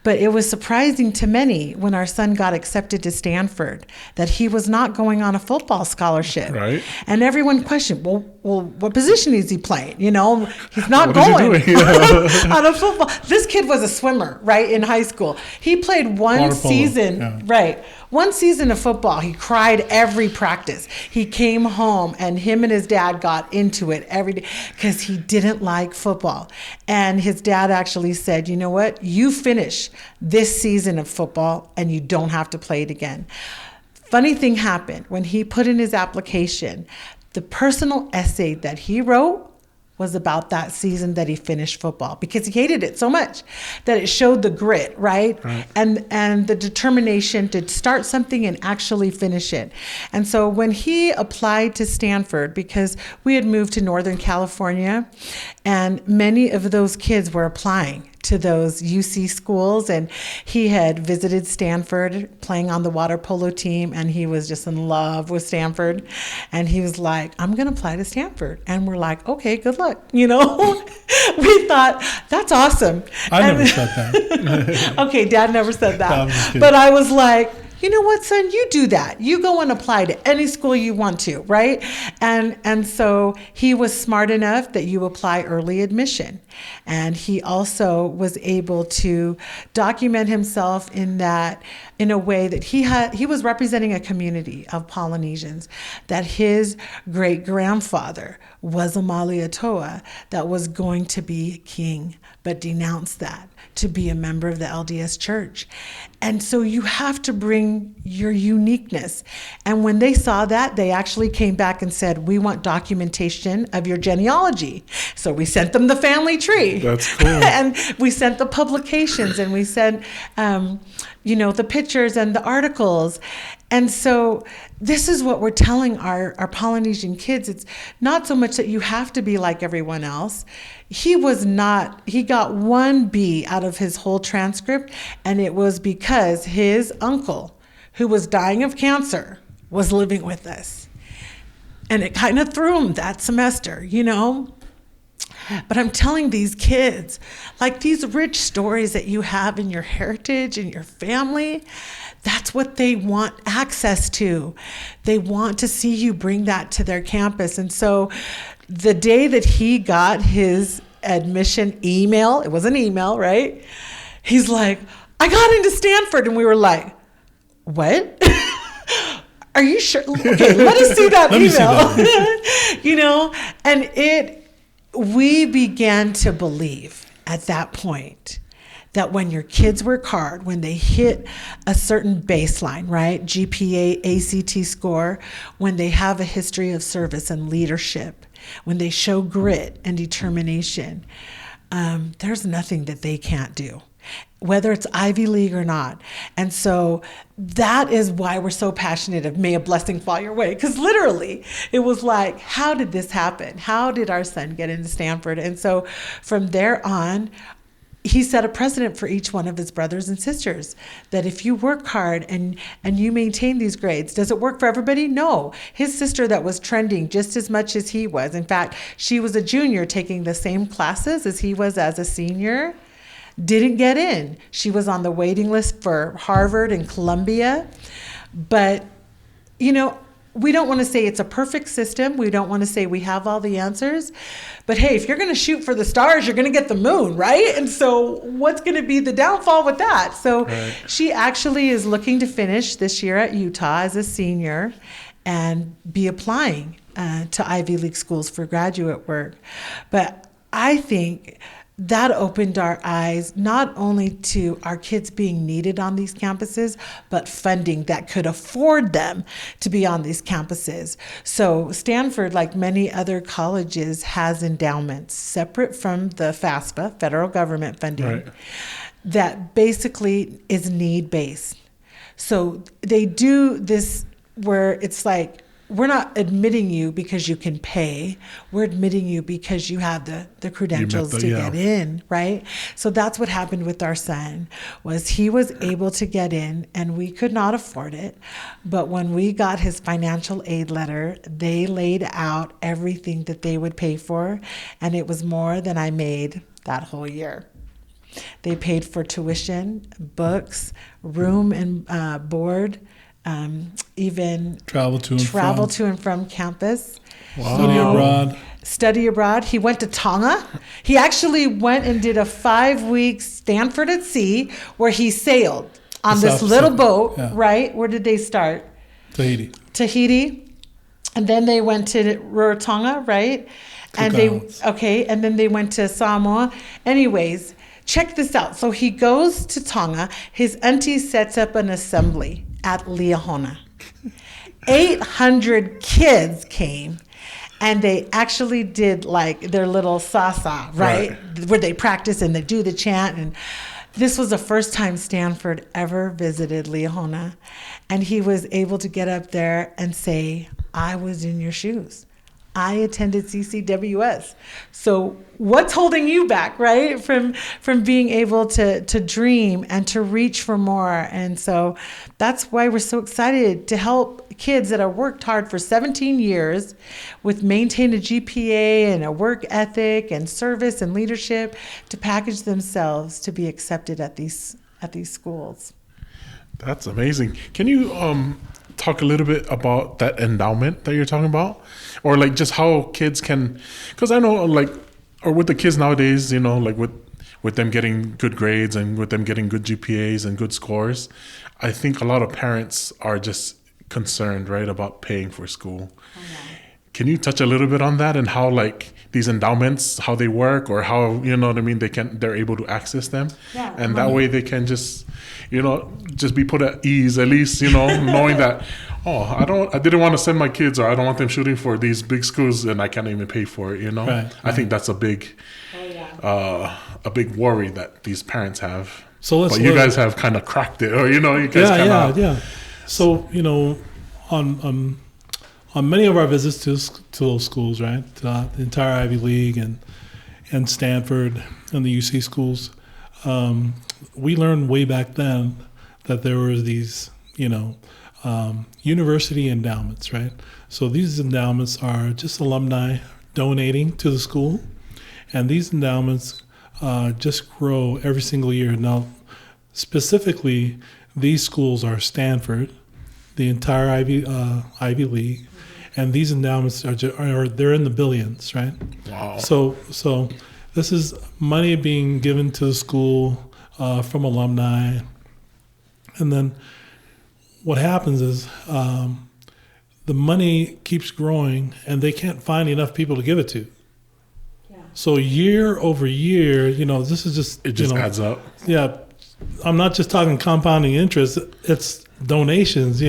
But it was surprising to many when our son got accepted to Stanford that he was not going on a football scholarship. Right. And everyone questioned, well, what position is he playing? He's not going on a football. This kid was a swimmer, right, in high school. He played one season, right, one season of football. He cried every practice. He came home and him and his dad got into it every day because he didn't like football. And his dad actually said, you know what, you finish this season of football and you don't have to play it again. Funny thing happened when he put in his application. The personal essay that he wrote was about that season that he finished football because he hated it so much that it showed the grit, right? And the determination to start something and actually finish it. And so when he applied to Stanford, because we had moved to Northern California and many of those kids were applying to those UC schools, and he had visited Stanford playing on the water polo team, and he was just in love with Stanford, and he was like, I'm gonna apply to Stanford. And we're like, okay, good luck. We thought, that's awesome. I never said that. Okay, Dad never said that. But I was like, you know what, son, you do that. You go and apply to any school you want to, right? And so he was smart enough that you apply early admission. And he also was able to document himself in a way that he was representing a community of Polynesians, that his great-grandfather was a Malietoa that was going to be king, but denounced that to be a member of the LDS Church. And so you have to bring your uniqueness. And when they saw that, they actually came back and said, we want documentation of your genealogy. So we sent them the family tree. That's cool. And we sent the publications, and we sent the pictures and the articles. And so this is what we're telling our Polynesian kids. It's not so much that you have to be like everyone else. He got 1 B out of his whole transcript, and it was because his uncle, who was dying of cancer, was living with us. And it kind of threw him that semester, you know? But I'm telling these kids, like these rich stories that you have in your heritage and your family, that's what they want access to. They want to see you bring that to their campus. And so the day that he got his admission email, it was an email, right? He's like, I got into Stanford. And we were like, what? Are you sure? Okay, let us see that email. You know, and we began to believe at that point that when your kids work hard, when they hit a certain baseline, right? GPA, ACT score, when they have a history of service and leadership, when they show grit and determination, there's nothing that they can't do, whether it's Ivy League or not. And so that is why we're so passionate of May a Blessing Fall Your Way. Because literally, it was like, how did this happen? How did our son get into Stanford? And so from there on, he set a precedent for each one of his brothers and sisters that if you work hard and you maintain these grades, does it work for everybody? No. His sister that was trending just as much as he was, in fact, she was a junior taking the same classes as he was as a senior, didn't get in. She was on the waiting list for Harvard and Columbia. But, you know, we don't want to say it's a perfect system. We don't want to say we have all the answers. But hey, if you're going to shoot for the stars, you're going to get the moon, right? And so what's going to be the downfall with that? So she actually is looking to finish this year at Utah as a senior and be applying to Ivy League schools for graduate work. But I think that opened our eyes not only to our kids being needed on these campuses, but funding that could afford them to be on these campuses. So Stanford, like many other colleges, has endowments separate from the FAFSA, federal government funding, that basically is need-based. So they do this where it's like, we're not admitting you because you can pay. We're admitting you because you have the credentials to get in, right? So that's what happened with our son, was he was able to get in and we could not afford it. But when we got his financial aid letter, they laid out everything that they would pay for. And it was more than I made that whole year. They paid for tuition, books, room and board, even travel to and from campus. Wow. Study abroad. He went to Tonga. He actually went and did a 5-week Stanford at Sea where he sailed on this little boat, right? Where did they start? Tahiti. And then they went to Rarotonga, right? And then they went to Samoa. Anyways, check this out. So he goes to Tonga. His auntie sets up an assembly at Liahona. 800 kids came, and they actually did like their little sasa, right? Where they practice and they do the chant. And this was the first time Stanford ever visited Liahona. And he was able to get up there and say, I was in your shoes. I attended CCWS. So what's holding you back, right? From being able to dream and to reach for more. And so that's why we're so excited to help kids that have worked hard for 17 years with maintain a GPA and a work ethic and service and leadership to package themselves to be accepted at these schools. That's amazing. Can you talk a little bit about that endowment that you're talking about? Or like just how kids can, because I know like, or with the kids nowadays, you know, like with them getting good grades and with them getting good GPAs and good scores, I think a lot of parents are just concerned, right, about paying for school. Can you touch a little bit on that and how like these endowments, how they work, or how, you know what I mean, they're able to access them? And that way they can just, you know, just be put at ease, at least, you know, knowing that, I didn't want to send my kids, or I don't want them shooting for these big schools and I can't even pay for it, you know? I think that's a big worry that these parents have. But you guys have kind of cracked it, or, you know, you guys So, you know, on many of our visits to those schools, right, the entire Ivy League and Stanford and the UC schools, we learned way back then that there were these, you know, university endowments, right? So these endowments are just alumni donating to the school, and these endowments just grow every single year. Now, specifically, these schools are Stanford, the entire Ivy League, and these endowments they're in the billions, right? Wow. So this is money being given to the school from alumni, and then what happens is the money keeps growing, and they can't find enough people to give it to. Yeah. So year over year, this is just adds up. Yeah, I'm not just talking compounding interest; it's donations.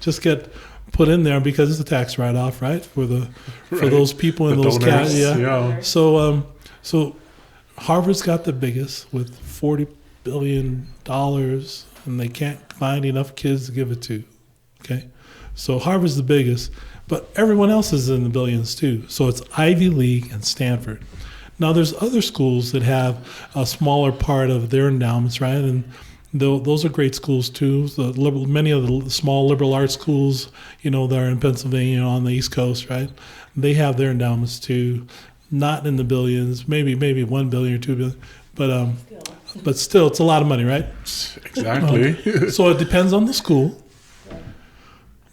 Just get put in there because it's a tax write-off, right? For those people in those donors, yeah. So Harvard's got the biggest with $40 billion, and they can't find enough kids to give it to. Okay, so Harvard's the biggest, but everyone else is in the billions too. So it's Ivy League and Stanford. Now there's other schools that have a smaller part of their endowments, right? And those are great schools too. Many of the small liberal arts schools, that are in Pennsylvania on the East Coast, right? They have their endowments too, not in the billions, maybe $1 billion or $2 billion, but still, it's a lot of money, right? Exactly. So it depends on the school.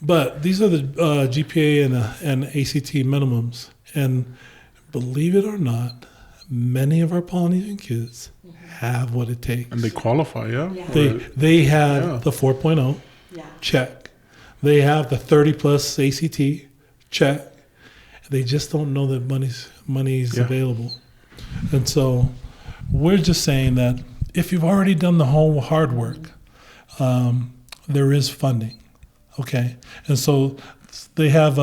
But these are the GPA and ACT minimums. And believe it or not, many of our Polynesian kids have what it takes. And they qualify, yeah? They have the 4.0, check. They have the 30 plus ACT, check. They just don't know that money's available. And so we're just saying that if you've already done the whole hard work, there is funding. Okay, and so they have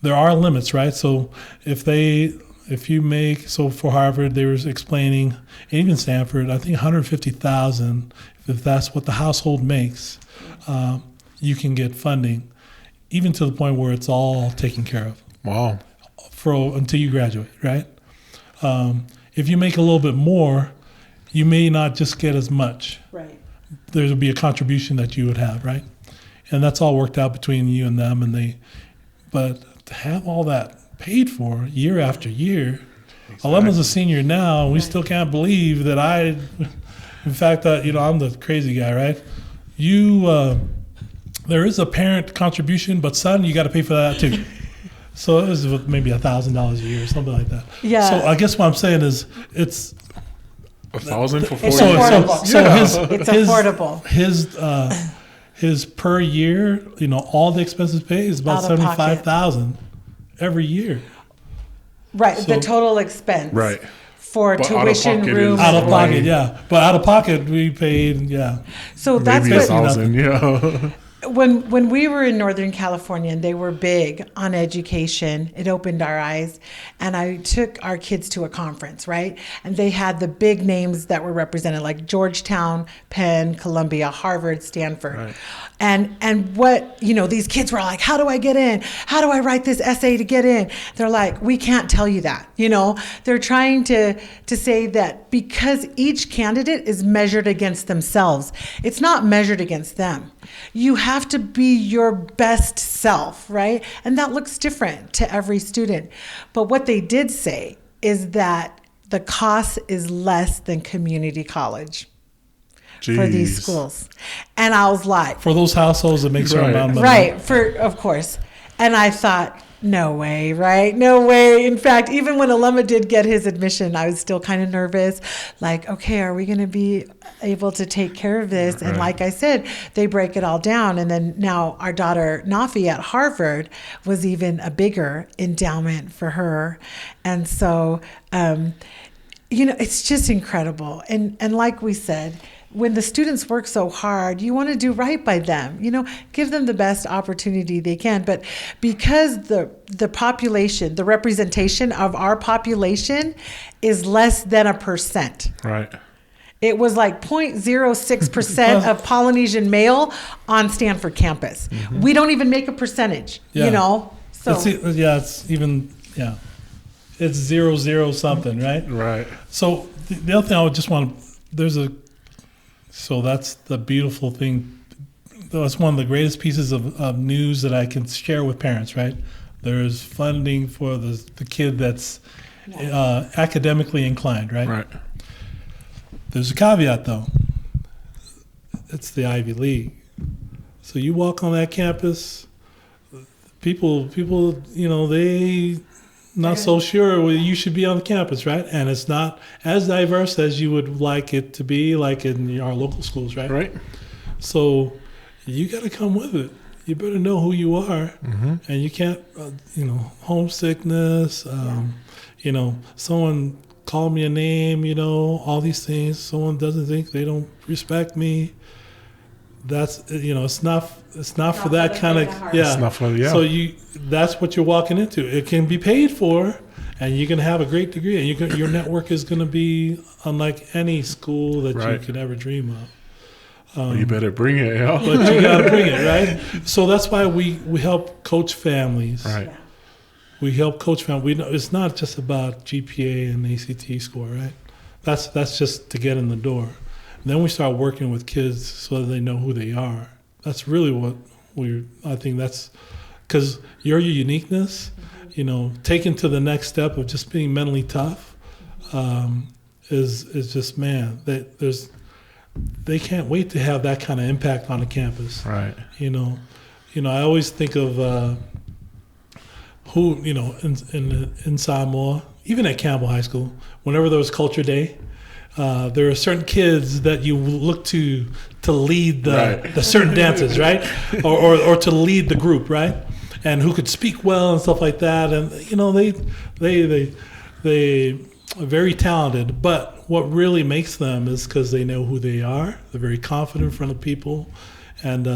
there are limits, right? So if you make for Harvard, they were explaining, and even Stanford, I think $150,000. If that's what the household makes, you can get funding, even to the point where it's all taken care of. Wow. Until you graduate, right? If you make a little bit more, you may not just get as much. Right. There'll be a contribution that you would have, right? And that's all worked out between you and them, but to have all that paid for year after year. Exactly. Alema's a senior now, and we still can't believe that in fact, I'm the crazy guy, right? There is a parent contribution, but son, you got to pay for that too. So it was maybe $1,000 a year or something like that. Yeah. So I guess what I'm saying is it's 1,000 for 4 It's years. affordable. It's affordable. His per year, all the expenses paid is about $75,000 every year. Right, the total expense. Right. For But tuition, room. Out of pocket, yeah. But out of pocket, we paid, yeah. So that's maybe what 1,000, yeah. When we were in Northern California and they were big on education, it opened our eyes. And I took our kids to a conference, right? And they had the big names that were represented, like Georgetown, Penn, Columbia, Harvard, Stanford. Right. And what, these kids were like, how do I get in? How do I write this essay to get in? They're like, we can't tell you that. They're trying to say that because each candidate is measured against themselves, it's not measured against them. You have to be your best self, right? And that looks different to every student. But what they did say is that the cost is less than community college. Jeez. For these schools. And I was like, for those households that make certain amount of money. Right, of course. And I thought, no way, right? No way. In fact, even when Alema did get his admission, I was still kind of nervous. Like, okay, are we going to be able to take care of this? And like I said, they break it all down. And then now our daughter, Nafi, at Harvard was even a bigger endowment for her. And so, it's just incredible. And like we said, when the students work so hard, you want to do right by them, give them the best opportunity they can. But because the population, the representation of our population is less than 1%. Right. It was like 0.06% of Polynesian male on Stanford campus. Mm-hmm. We don't even make a percentage, So it's 0 something, right? Right. So the other thing I would just want to, so that's the beautiful thing that's one of the greatest pieces of news that I can share with parents, right? There's funding for the kid that's academically inclined, right? Right. There's a caveat, though. It's the Ivy League. So you walk on that campus, people, they not so sure you should be on the campus, right? And it's not as diverse as you would like it to be, like in our local schools, right? Right. So you got to come with it. You better know who you are, and you can't, homesickness, someone called me a name, all these things. Someone doesn't think they don't respect me. That's, it's not for that kind of, yeah. It's not for, yeah. So that's what you're walking into. It can be paid for, and you're going to have a great degree, and your network is going to be unlike any school that you could ever dream of. You better bring it, yeah. But you got to bring it, right? So that's why we help coach families. Right. Yeah. We help coach families. We know it's not just about GPA and ACT score, right? That's just to get in the door. Then we start working with kids so that they know who they are. That's really what I think that's, because your uniqueness, taken to the next step of just being mentally tough, is just, man, they can't wait to have that kind of impact on the campus. Right. I always think of who, in Samoa, even at Campbell High School, whenever there was Culture Day, there are certain kids that you look to lead the certain dances, right? or to lead the group, right? And who could speak well and stuff like that. And they are very talented. But what really makes them is because they know who they are. They're very confident in front of people, and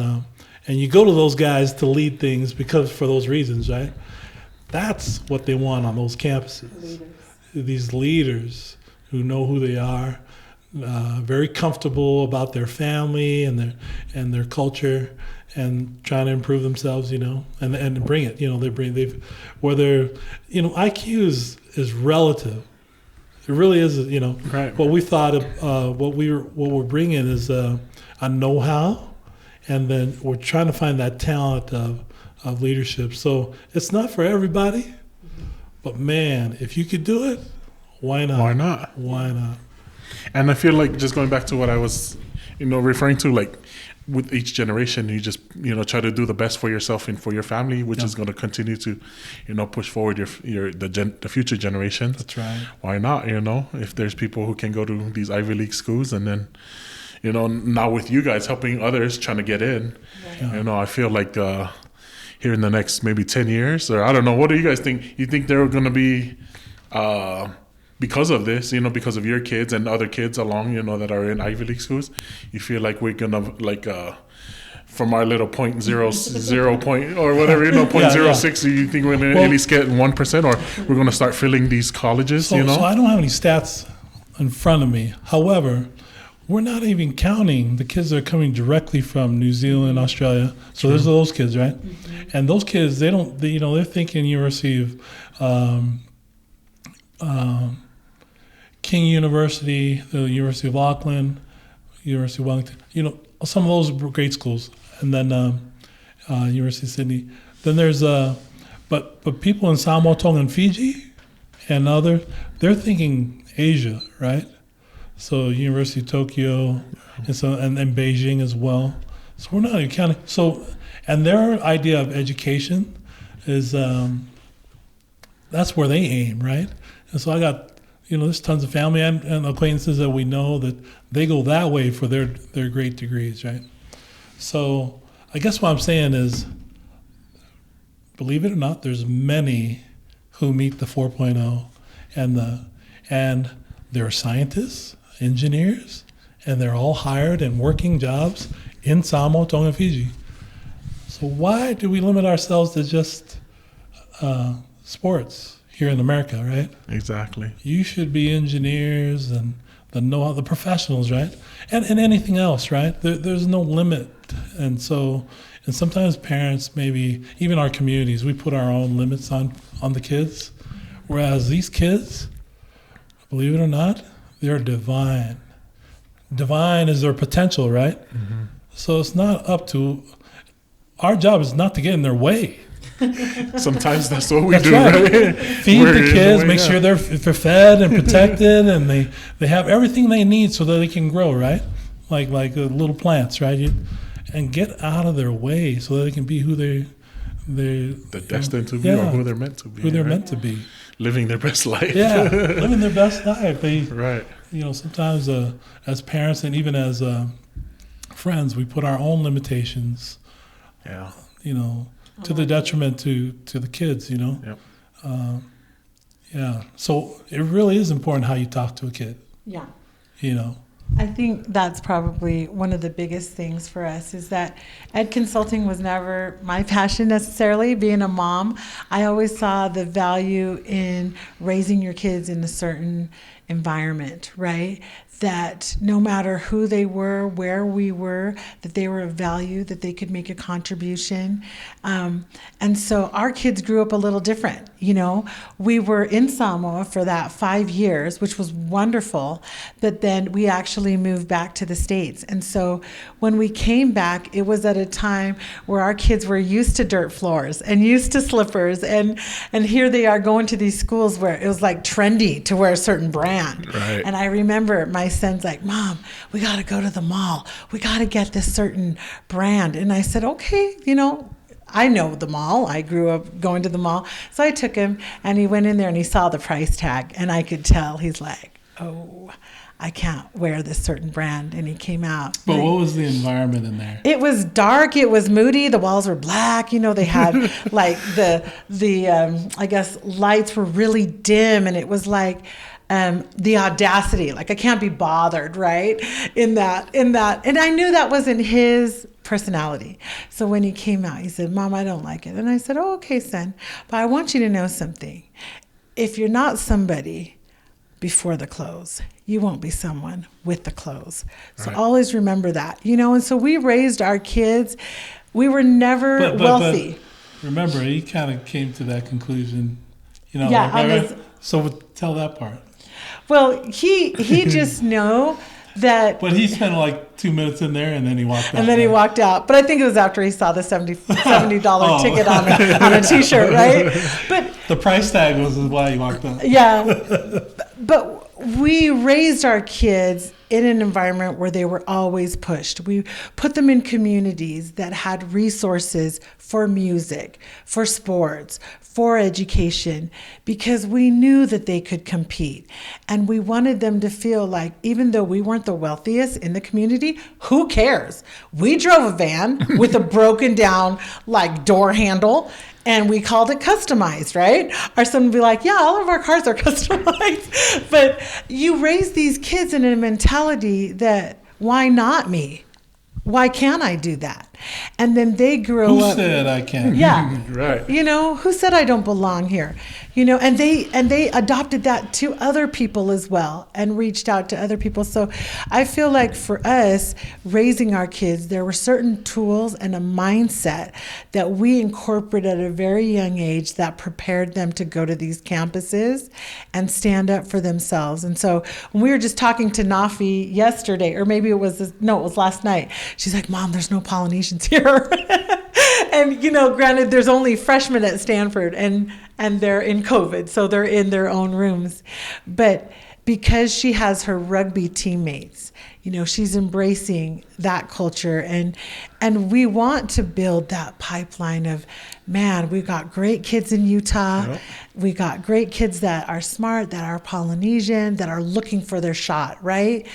you go to those guys to lead things for those reasons, right? That's what they want on those campuses. These leaders who know who they are, very comfortable about their family and their culture, and trying to improve themselves, and bring it. IQ is relative. It really is, Right. What we thought of, what we're bringing is a know-how, and then we're trying to find that talent of leadership. So it's not for everybody, but man, if you could do it, why not? Why not? Why not? And I feel like, just going back to what I was, referring to, like with each generation, you just, try to do the best for yourself and for your family, which is going to continue to, push forward the future generations. That's right. Why not? If there's people who can go to these Ivy League schools, and then, now with you guys helping others trying to get in, I feel like here in the next maybe 10 years, or I don't know, what do you guys think? You think there are going to be, because of this, because of your kids and other kids along, that are in Ivy League schools, you feel like we're gonna, like, from our little point zero point or whatever, 0.06, you think we're gonna at least get 1%, or we're gonna start filling these colleges, So I don't have any stats in front of me. However, we're not even counting the kids that are coming directly from New Zealand, Australia. So there's those kids, right? And those kids, they're thinking University of King University, the University of Auckland, University of Wellington, some of those great schools, and then University of Sydney. Then there's but people in Samoa, Tonga, and Fiji, and others, they're thinking Asia, right? So University of Tokyo, and Beijing as well. So we're not even counting. So, and their idea of education is that's where they aim, right? And so I got, there's tons of family and acquaintances that we know that they go that way for their great degrees, right? So I guess what I'm saying is, believe it or not, there's many who meet the 4.0, and they're scientists, engineers, and they're all hired and working jobs in Samoa, Tonga, and Fiji. So why do we limit ourselves to just sports here in America, right? Exactly. You should be engineers and the professionals, right? And anything else, right? There's no limit. And sometimes parents, maybe even our communities, we put our own limits on the kids. Whereas these kids, believe it or not, they're divine. Divine is their potential, right? So it's not up to, our job is not to get in their way. Sometimes that's what we That's do, right. Feed We're the in kids, way, make yeah. sure they're fed and protected, and they have everything they need so that they can grow, right? Like little plants, right? And get out of their way so that they can be who they're destined to be, or who they're meant to be. Who they're right? meant to be. Living their best life. Yeah, living their best life. Right. Sometimes as parents and even as friends, we put our own limitations. Yeah. To the detriment to the kids. Yep. Yeah. So it really is important how you talk to a kid. Yeah. I think that's probably one of the biggest things for us is that ed consulting was never my passion necessarily. Being a mom, I always saw the value in raising your kids in a certain environment, right? That no matter who they were, where we were, that they were of value, that they could make a contribution. And so our kids grew up a little different. We were in Samoa for that 5 years, which was wonderful. But then we actually moved back to the States. And so when we came back, it was at a time where our kids were used to dirt floors and used to slippers. And here they are going to these schools where it was like trendy to wear a certain brand. Right. And I remember my son's like, Mom, we got to go to the mall. We got to get this certain brand. And I said, okay, I know the mall. I grew up going to the mall. So I took him and he went in there and he saw the price tag and I could tell he's like, oh, I can't wear this certain brand. And he came out. But what was the environment in there? It was dark. It was moody. The walls were black. They had like the I guess lights were really dim, and it was like the audacity. Like I can't be bothered, right? In that, and I knew that wasn't his personality. So when he came out, he said, Mom, I don't like it. And I said, oh, okay, son, but I want you to know something. If you're not somebody before the clothes, you won't be someone with the clothes. So Right. always remember that, and so we raised our kids. We were never wealthy. But remember, he kind of came to that conclusion, Yeah, right? So tell that part. Well, he just know that. But he spent like 2 minutes in there and then he walked out. And then he walked out. But I think it was after he saw the $70 ticket on a T-shirt, right? But the price tag was why he walked out. yeah, but we raised our kids in an environment where they were always pushed. We put them in communities that had resources for music, for sports, for education, because we knew that they could compete. And we wanted them to feel like, even though we weren't the wealthiest in the community, who cares? We drove a van with a broken down like door handle, and we called it customized, right? Our son would be like, yeah, all of our cars are customized. But you raise these kids in a mentality that, why not me? Why can't I do that? And then they grow up. Who said I can't? Yeah. Right. Who said I don't belong here? And they adopted that to other people as well and reached out to other people. So I feel like for us raising our kids, there were certain tools and a mindset that we incorporated at a very young age that prepared them to go to these campuses and stand up for themselves. And so when we were just talking to Nafi yesterday, or maybe it was last night, she's like, Mom, there's no Polynesians here. And, granted, there's only freshmen at Stanford and they're in COVID, so they're in their own rooms. But because she has her rugby teammates, she's embracing that culture. And we want to build that pipeline of, man, we've got great kids in Utah. Yep. We got great kids that are smart, that are Polynesian, that are looking for their shot, right?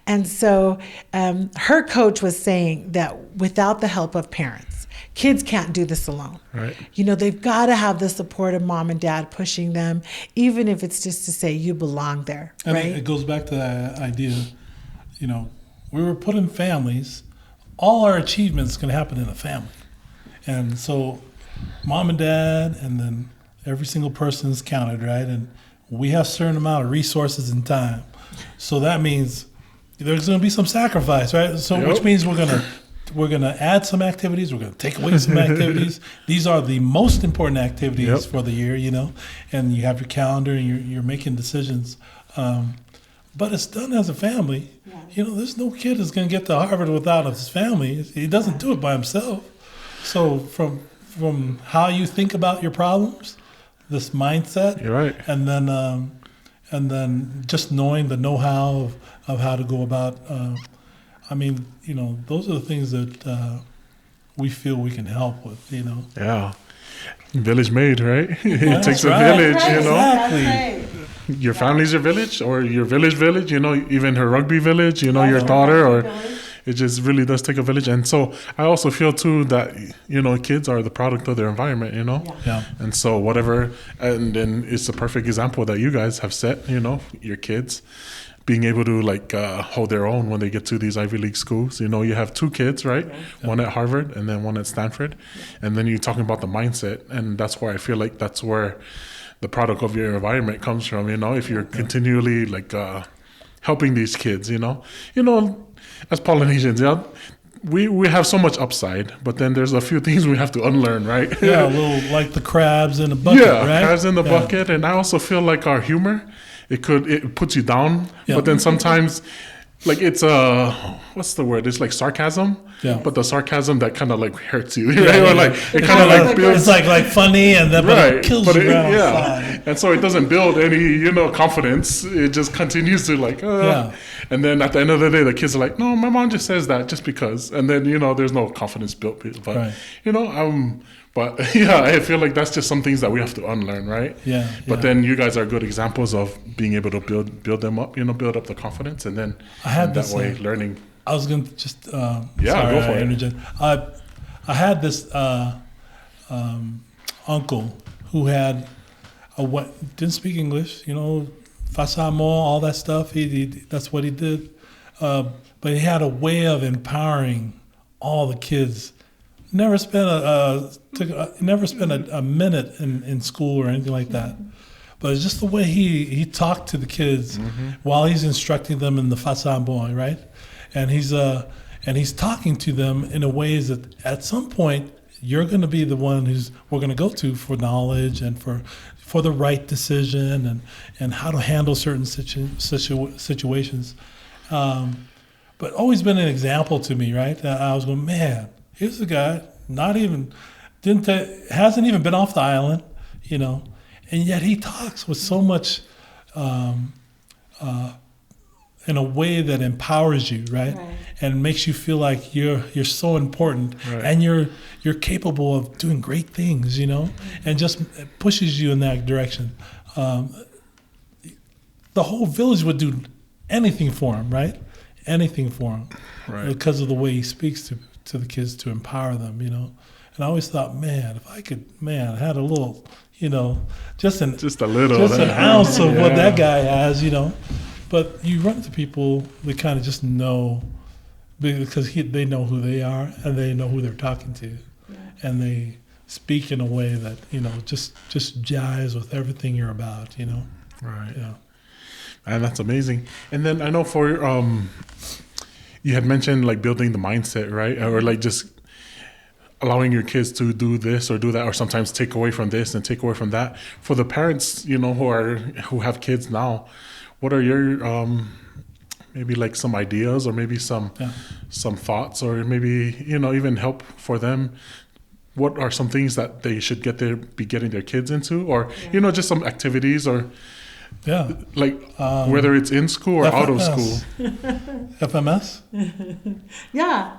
And so her coach was saying that without the help of parents, kids can't do this alone. Right. They've got to have the support of mom and dad pushing them, even if it's just to say you belong there. And right? it goes back to that idea, we were put in families. All our achievements can happen in a family. And so mom and dad, and then every single person is counted, right? And we have a certain amount of resources and time. So that means there's going to be some sacrifice, right? So Yep. which means we're going to add some activities. We're going to take away some activities. These are the most important activities Yep. for the year, and you have your calendar and you're making decisions. but it's done as a family. There's no kid that's going to get to Harvard without his family. He doesn't do it by himself. So from how you think about your problems, this mindset, You're right. and then just knowing the know-how of how to go about. Those are the things that we feel we can help with. Yeah. Village made, right? It That's takes right. a village, That's right. Exactly. That's right. Your family's your village, or your village, even her rugby village, your That's daughter, or village. it just really does take a village. And so I also feel too that, kids are the product of their environment, Yeah. And so and then it's a perfect example that you guys have set, your kids being able to hold their own when they get to these Ivy League schools. You have 2 kids, right? Yeah. One at Harvard and then one at Stanford. And then you're talking about the mindset. And that's why I feel like that's where the product of your environment comes from, if you're continually helping these kids, as Polynesians, we have so much upside, but then there's a few things we have to unlearn, right? Yeah, a little like the crabs in the bucket, right? Crabs in the bucket. And I also feel like our humor, it puts you down, but then sometimes it's what's the word? It's like sarcasm, but the sarcasm that kind of hurts you, right? Or it kind of builds. It's like funny, and then but it kills you right outside. And so it doesn't build any confidence. It just continues to and then at the end of the day, the kids are like, no, my mom just says that just because, and then there's no confidence built. But I feel like that's just some things that we have to unlearn, right? Yeah. But then you guys are good examples of being able to build them up, build up the confidence, and then learning. I was going to just go for it. I had this uncle who had didn't speak English, Samoa, all that stuff. He that's what he did, but he had a way of empowering all the kids. Never spent a minute in school or anything like that. But it's just the way he talked to the kids while he's instructing them in the Fasamboy, right? And he's talking to them in a ways that at some point you're going to be the one we're going to go to for knowledge and for the right decision and how to handle certain situations. But always been an example to me, right? I was going, man, here's a guy hasn't even been off the island, and yet he talks with so much in a way that empowers you, right? And makes you feel like you're so important, and you're capable of doing great things, and just pushes you in that direction. The whole village would do anything for him, right? Anything for him, because of the way he speaks to the kids to empower them, And I always thought, man, if I could, I had a little, just an ounce of what that guy has, But you run into people that kind of just know, because they know who they are and they know who they're talking to, and they speak in a way that just jives with everything you're about, Right. Yeah. And that's amazing. And then I know for you had mentioned building the mindset, right? Or just allowing your kids to do this or do that, or sometimes take away from this and take away from that. For the parents, who have kids now, what are your maybe some ideas or maybe some thoughts or maybe even help for them? What are some things that they should be getting their kids into, or just some activities or whether it's in school or out of school? FMS? Yeah.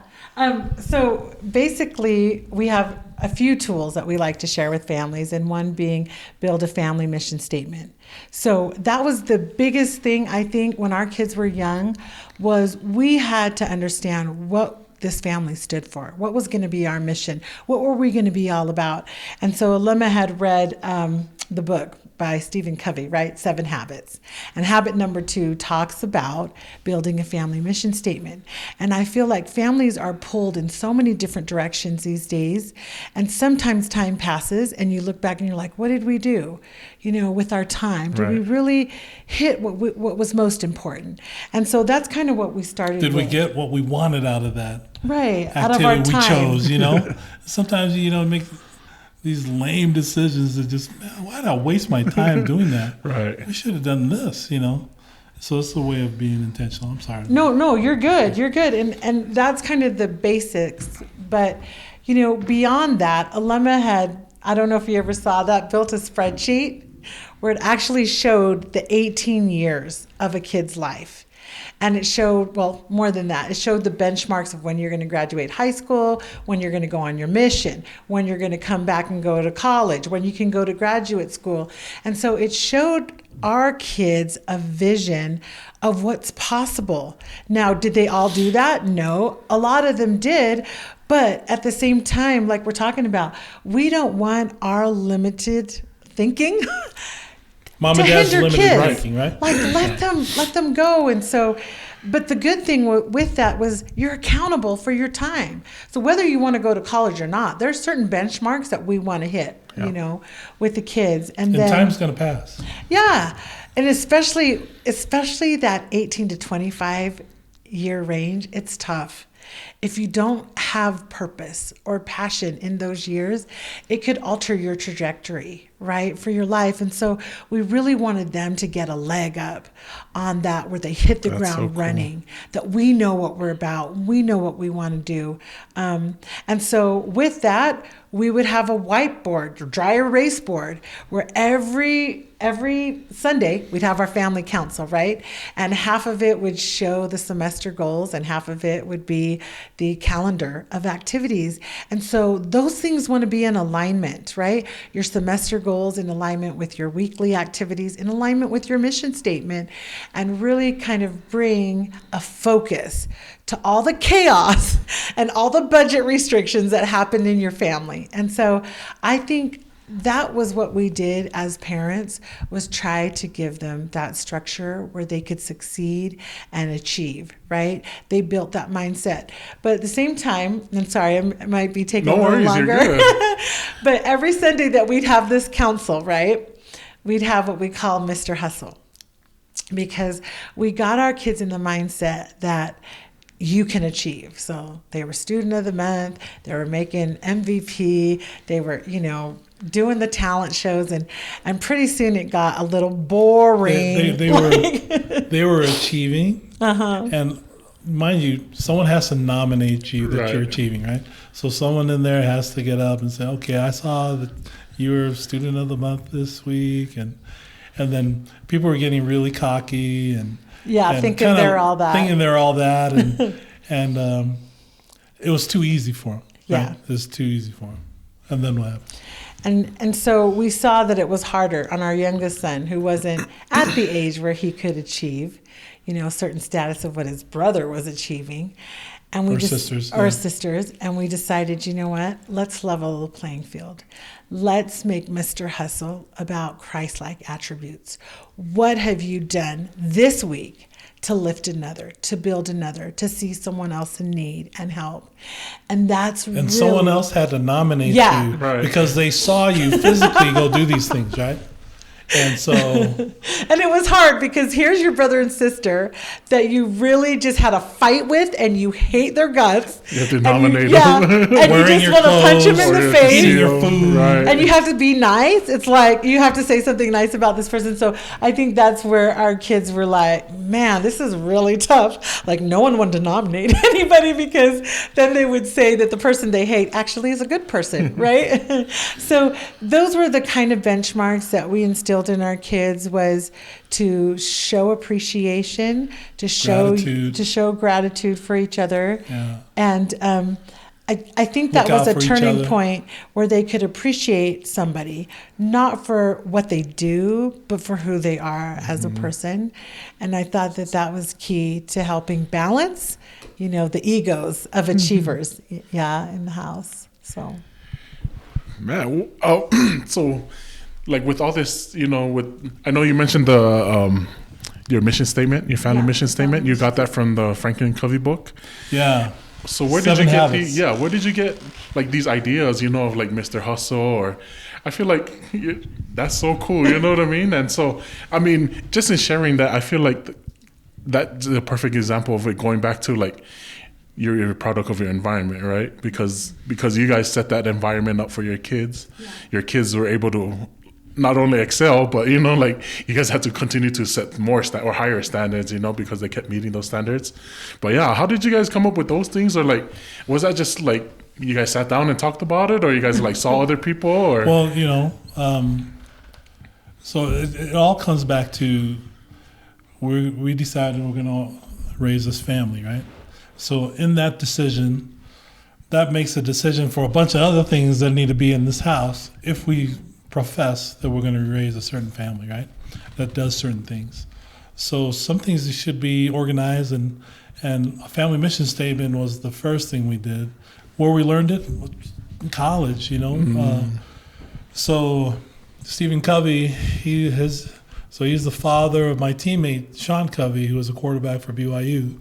So basically, we have a few tools that we like to share with families, and one being build a family mission statement. So that was the biggest thing, I think, when our kids were young, was we had to understand what this family stood for. What was going to be our mission? What were we going to be all about? And so Alema had read the book by Stephen Covey, right? 7 Habits. And habit number 2 talks about building a family mission statement. And I feel like families are pulled in so many different directions these days. And sometimes time passes and you look back and you're like, what did we do? With our time? Did we really hit what was most important? And so that's kind of what we started with. Did we get what we wanted out of that? Right. Activity out of our time. we chose, Sometimes, make these lame decisions that just, man, why did I waste my time doing that? Right. We should have done this, So it's a way of being intentional. I'm sorry. No, you're good. You're good. And that's kind of the basics. But, beyond that, Alema had, I don't know if you ever saw that, built a spreadsheet where it actually showed the 18 years of a kid's life. And it showed, well, more than that, it showed the benchmarks of when you're going to graduate high school, when you're going to go on your mission, when you're going to come back and go to college, when you can go to graduate school. And so it showed our kids a vision of what's possible. Now, did they all do that? No, a lot of them did. But at the same time, like we're talking about, we don't want our limited thinking Mom to and Dad's hinder limited kids. thinking, right? Like let them go. And so, but the good thing with that was you're accountable for your time. So whether you want to go to college or not, there's certain benchmarks that we want to hit, with the kids. And then time's going to pass. Yeah. And especially that 18 to 25 year range, it's tough. If you don't have purpose or passion in those years, it could alter your trajectory, right, for your life. And so we really wanted them to get a leg up on that, where they hit the ground running, that we know what we're about, we know what we want to do. And so with that, we would have a whiteboard, dry erase board, where every Sunday we'd have our family council, right? And half of it would show the semester goals and half of it would be the calendar of activities. And so those things want to be in alignment, right? Your semester goals in alignment with your weekly activities, in alignment with your mission statement, and really kind of bring a focus to all the chaos and all the budget restrictions that happened in your family. And so I think that was what we did as parents, was try to give them that structure where they could succeed and achieve, right? They built that mindset. But at the same time, I'm sorry, I might be taking a little longer. You're good. But every Sunday that we'd have this council, right, we'd have what we call Mr. Hustle, because we got our kids in the mindset that you can achieve. So they were student of the month, they were making MVP, they were, doing the talent shows, and pretty soon it got a little boring. They were achieving, and mind you, someone has to nominate you that you're achieving, right? So someone in there has to get up and say, okay, I saw that you were student of the month this week, and then people were getting really cocky and thinking they're all that, and it was too easy for them. Yeah, right? It was too easy for them. And then what happened? And so we saw that it was harder on our youngest son, who wasn't at the age where he could achieve, a certain status of what his brother was achieving. And we sisters, and we decided, you know what? Let's level the playing field. Let's make Mr. Hustle about Christ-like attributes. What have you done this week to lift another, to build another, to see someone else in need and help? And that's and someone else had to nominate you because they saw you physically go do these things, right? And so, and it was hard because here's your brother and sister that you really just had a fight with, and you hate their guts. You have to nominate them. And you just want to punch them in the face. Your food. Right. And you have to be nice. It's like you have to say something nice about this person. So I think that's where our kids were like, man, this is really tough. Like, no one wanted to nominate anybody, because then they would say that the person they hate actually is a good person, right? So those were the kind of benchmarks that we instilled in our kids, was to show appreciation, to show gratitude for each other. Yeah. And I think that was a turning point where they could appreciate somebody, not for what they do, but for who they are as a person. And I thought that was key to helping balance, the egos of achievers, in the house. So, man, so. Like with all this, I know you mentioned the your mission statement, your family mission statement. You got that from the Franklin Covey book. Yeah. So where did you get where did you get like these ideas, of like Mr. Hustle? Or I feel like that's so cool, you know what I mean? And so, I mean, just in sharing that, I feel like that's the perfect example of it going back to like you're a product of your environment, right? Because you guys set that environment up for your kids. Yeah. Your kids were able to not only excel, but like you guys had to continue to set more or higher standards, because they kept meeting those standards. But yeah, how did you guys come up with those things? Or like, was that just like you guys sat down and talked about it, or you guys like saw other people? Or Well, so it all comes back to we decided we're going to raise this family, right? So in that decision, that makes a decision for a bunch of other things that need to be in this house if we profess that we're going to raise a certain family, right? That does certain things. So some things should be organized, and a family mission statement was the first thing we did. Where we learned it, in college, So Stephen Covey, he's the father of my teammate Sean Covey, who was a quarterback for BYU.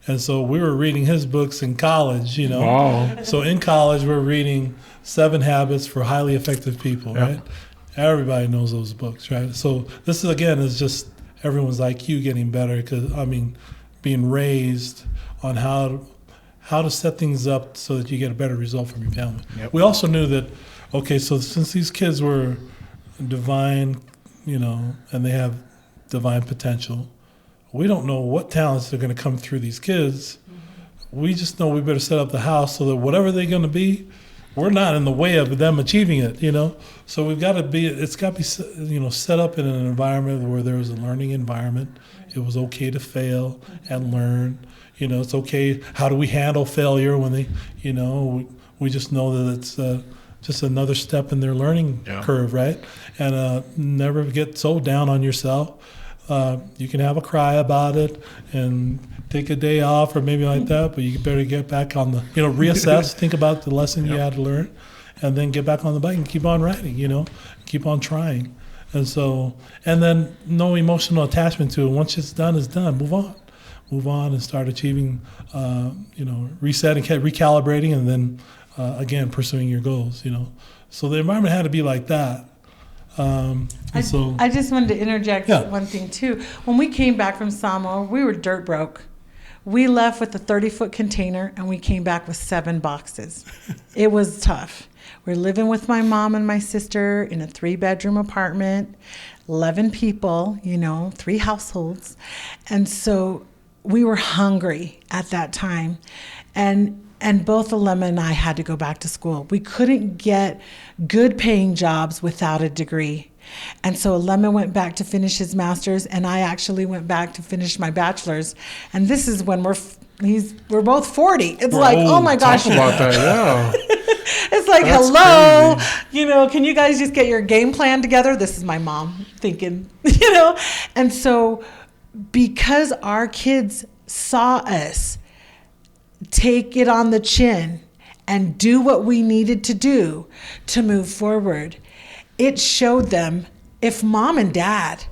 And so we were reading his books in college, Wow. So in college, we're reading 7 Habits for Highly Effective People, right? Everybody knows those books, right? So this is just everyone's IQ getting better because, being raised on how to set things up so that you get a better result from your family. Yep. We also knew that, so since these kids were divine, and they have divine potential, we don't know what talents are going to come through these kids. We just know we better set up the house so that whatever they're going to be, we're not in the way of them achieving it, So it's got to be, set up in an environment where there is a learning environment. It was okay to fail and learn. It's okay. How do we handle failure when they, we just know that it's just another step in their learning curve, right? And never get so down on yourself. You can have a cry about it and take a day off or maybe like that, but you better get back on the, reassess, think about the lesson you had to learn, and then get back on the bike and keep on riding, keep on trying. And then no emotional attachment to it. Once it's done, move on and start achieving, resetting, recalibrating, and then again pursuing your goals. So the environment had to be like that. I just wanted to interject one thing too. When we came back from Samoa, we were dirt broke. We left with a 30-foot container and we came back with 7 boxes. It was tough. We're living with my mom and my sister in a 3-bedroom apartment, 11 people, 3 households. And so we were hungry at that time. And both Alema and I had to go back to school. We couldn't get good paying jobs without a degree. And so Alema went back to finish his master's, and I actually went back to finish my bachelor's. And this is when we're both 40. It's like, oh my gosh. Talk about that, yeah. It's like, that's hello, crazy. Can you guys just get your game plan together? This is my mom thinking, And so because our kids saw us take it on the chin and do what we needed to do to move forward, it showed them if mom and dad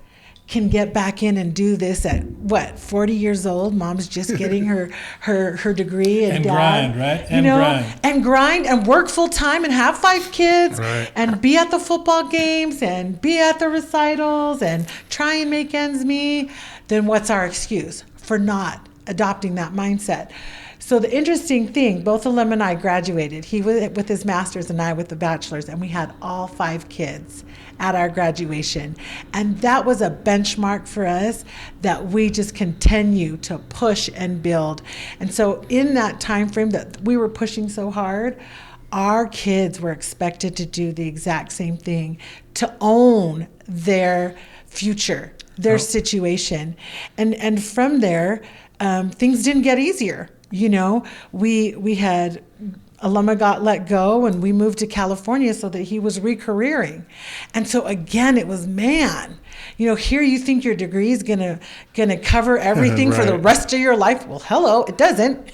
can get back in and do this at 40 years old, mom's just getting her degree, and dad, grind, right? And grind and work full time and have 5 kids, right. And be at the football games and be at the recitals and try and make ends meet, then what's our excuse for not adopting that mindset? So the interesting thing, both Alema and I graduated. He with his master's and I with the bachelor's, and we had all 5 kids at our graduation. And that was a benchmark for us that we just continue to push and build. And so in that time frame that we were pushing so hard, our kids were expected to do the exact same thing, to own their future, their situation. And from there, things didn't get easier. We had Alema got let go and we moved to California so that he was re-careering. And so again, it was, here you think your degree is gonna cover everything right. For the rest of your life. Well, hello, it doesn't.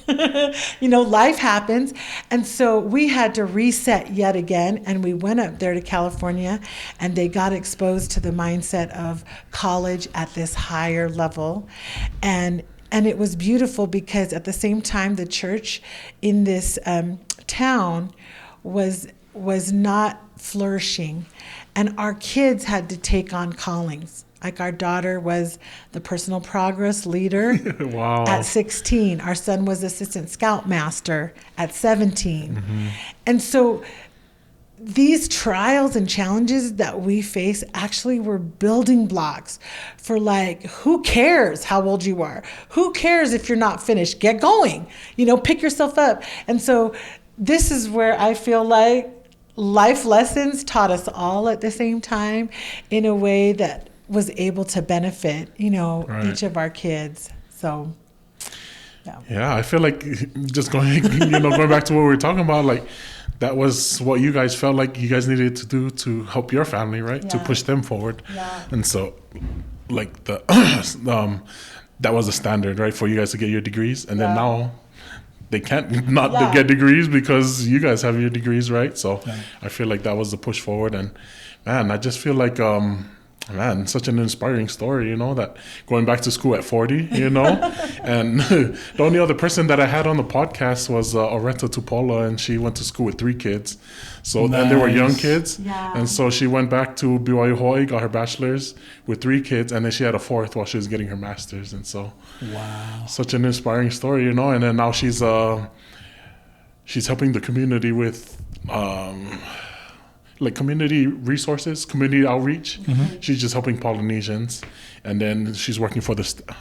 Life happens. And so we had to reset yet again, and we went up there to California, and they got exposed to the mindset of college at this higher level. And it was beautiful because at the same time, the church in this town was not flourishing, and our kids had to take on callings. Like our daughter was the personal progress leader wow. at 16. Our son was assistant scoutmaster at 17. Mm-hmm. And so these trials and challenges that we face actually were building blocks for, like, who cares how old you are? Who cares if you're not finished? Get going, pick yourself up. And so this is where I feel like life lessons taught us all at the same time in a way that was able to benefit, Right. each of our kids. So, Yeah, I feel like just going back to what we were talking about, like, that was what you guys felt like you guys needed to do to help your family, right? To Yeah. push them forward. Yeah. And so, like, the that was the standard, right, for you guys to get your degrees. And then Yeah. now they can't not Yeah. get degrees because you guys have your degrees, right? So Yeah. I feel like that was the push forward. And man, I just feel like man, such an inspiring story, that going back to school at 40, and the only other person that I had on the podcast was Oretta Tupola, and she went to school with 3 kids. So, and they were young Nice. kids. Yeah. And so she went back to BYU Hawaii, got her bachelor's with 3 kids, and then she had a 4th while she was getting her master's. And so Wow. such an inspiring story, and then now she's helping the community with like community resources, community outreach. She's just helping Polynesians, and then she's working for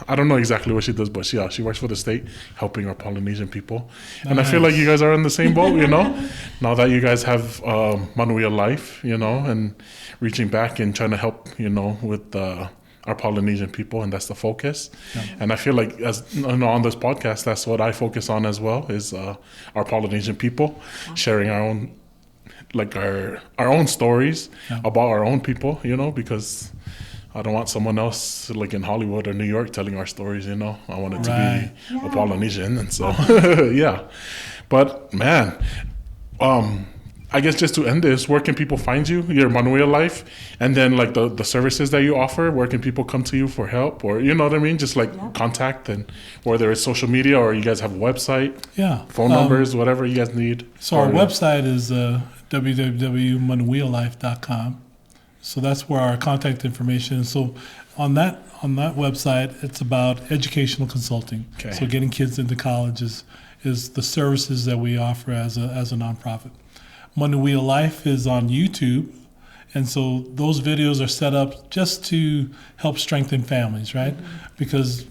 I don't know exactly what she does, but she works for the state, helping our Polynesian people. And I feel like you guys are in the same boat, now that you guys have Manuia Life, and reaching back and trying to help, with our Polynesian people, and that's the focus. Yeah. And I feel like, as on this podcast, that's what I focus on as well, is our Polynesian people, sharing our own, like our own stories about our own people, because I don't want someone else like in Hollywood or New York telling our stories, I want it to be a Polynesian. And so yeah. But man, I guess just to end this, where can people find you, your Manuia Life, and then like the services that you offer? Where can people come to you for help, or you know what I mean? Just like contact, and whether it's social media or you guys have a website, phone numbers, whatever you guys need. So our website is www.manuialife.com. So that's where our contact information is. So on that website, it's about educational consulting. Okay. So getting kids into college is the services that we offer as a nonprofit. Manuia Life is on YouTube, and so those videos are set up just to help strengthen families, right? Because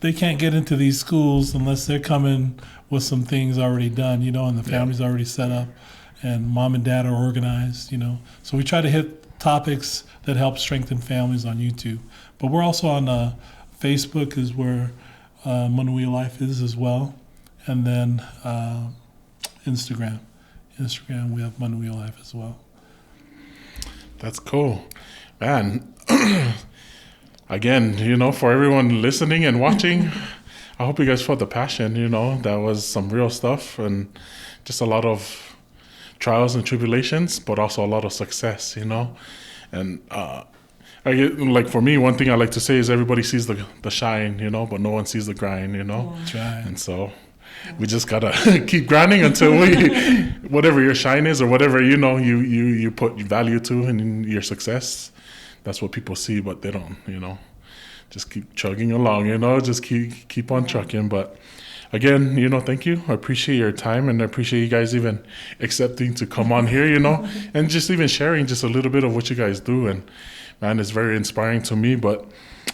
they can't get into these schools unless they're coming with some things already done, and the family's already set up, and mom and dad are organized, So we try to hit topics that help strengthen families on YouTube. But we're also on Facebook, is where Manuia Life is as well, and then Instagram. We have Manuia Life as well. That's cool, man. Again, for everyone listening and watching, I hope you guys felt the passion. That was some real stuff, and just a lot of trials and tribulations, but also a lot of success. And I get, like, for me, one thing I like to say is everybody sees the shine, but no one sees the grind. That's right. And so we just gotta keep grinding until whatever your shine is, or whatever you put value to in your success, that's what people see, but they don't. Just keep chugging along. Just keep on trucking. But again, thank you. I appreciate your time, and I appreciate you guys even accepting to come on here. And just even sharing just a little bit of what you guys do. And man, it's very inspiring to me. But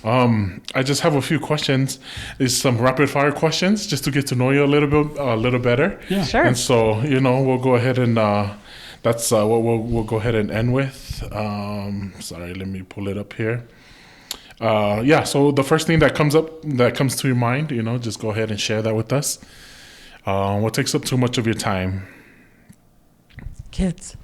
I just have a few questions. It's some rapid fire questions just to get to know you a little better. Yeah. Sure. And so, we'll go ahead and that's what we'll go ahead and end with. Sorry, let me pull it up here. So the first thing that comes to your mind, just go ahead and share that with us. What takes up too much of your time? Kids.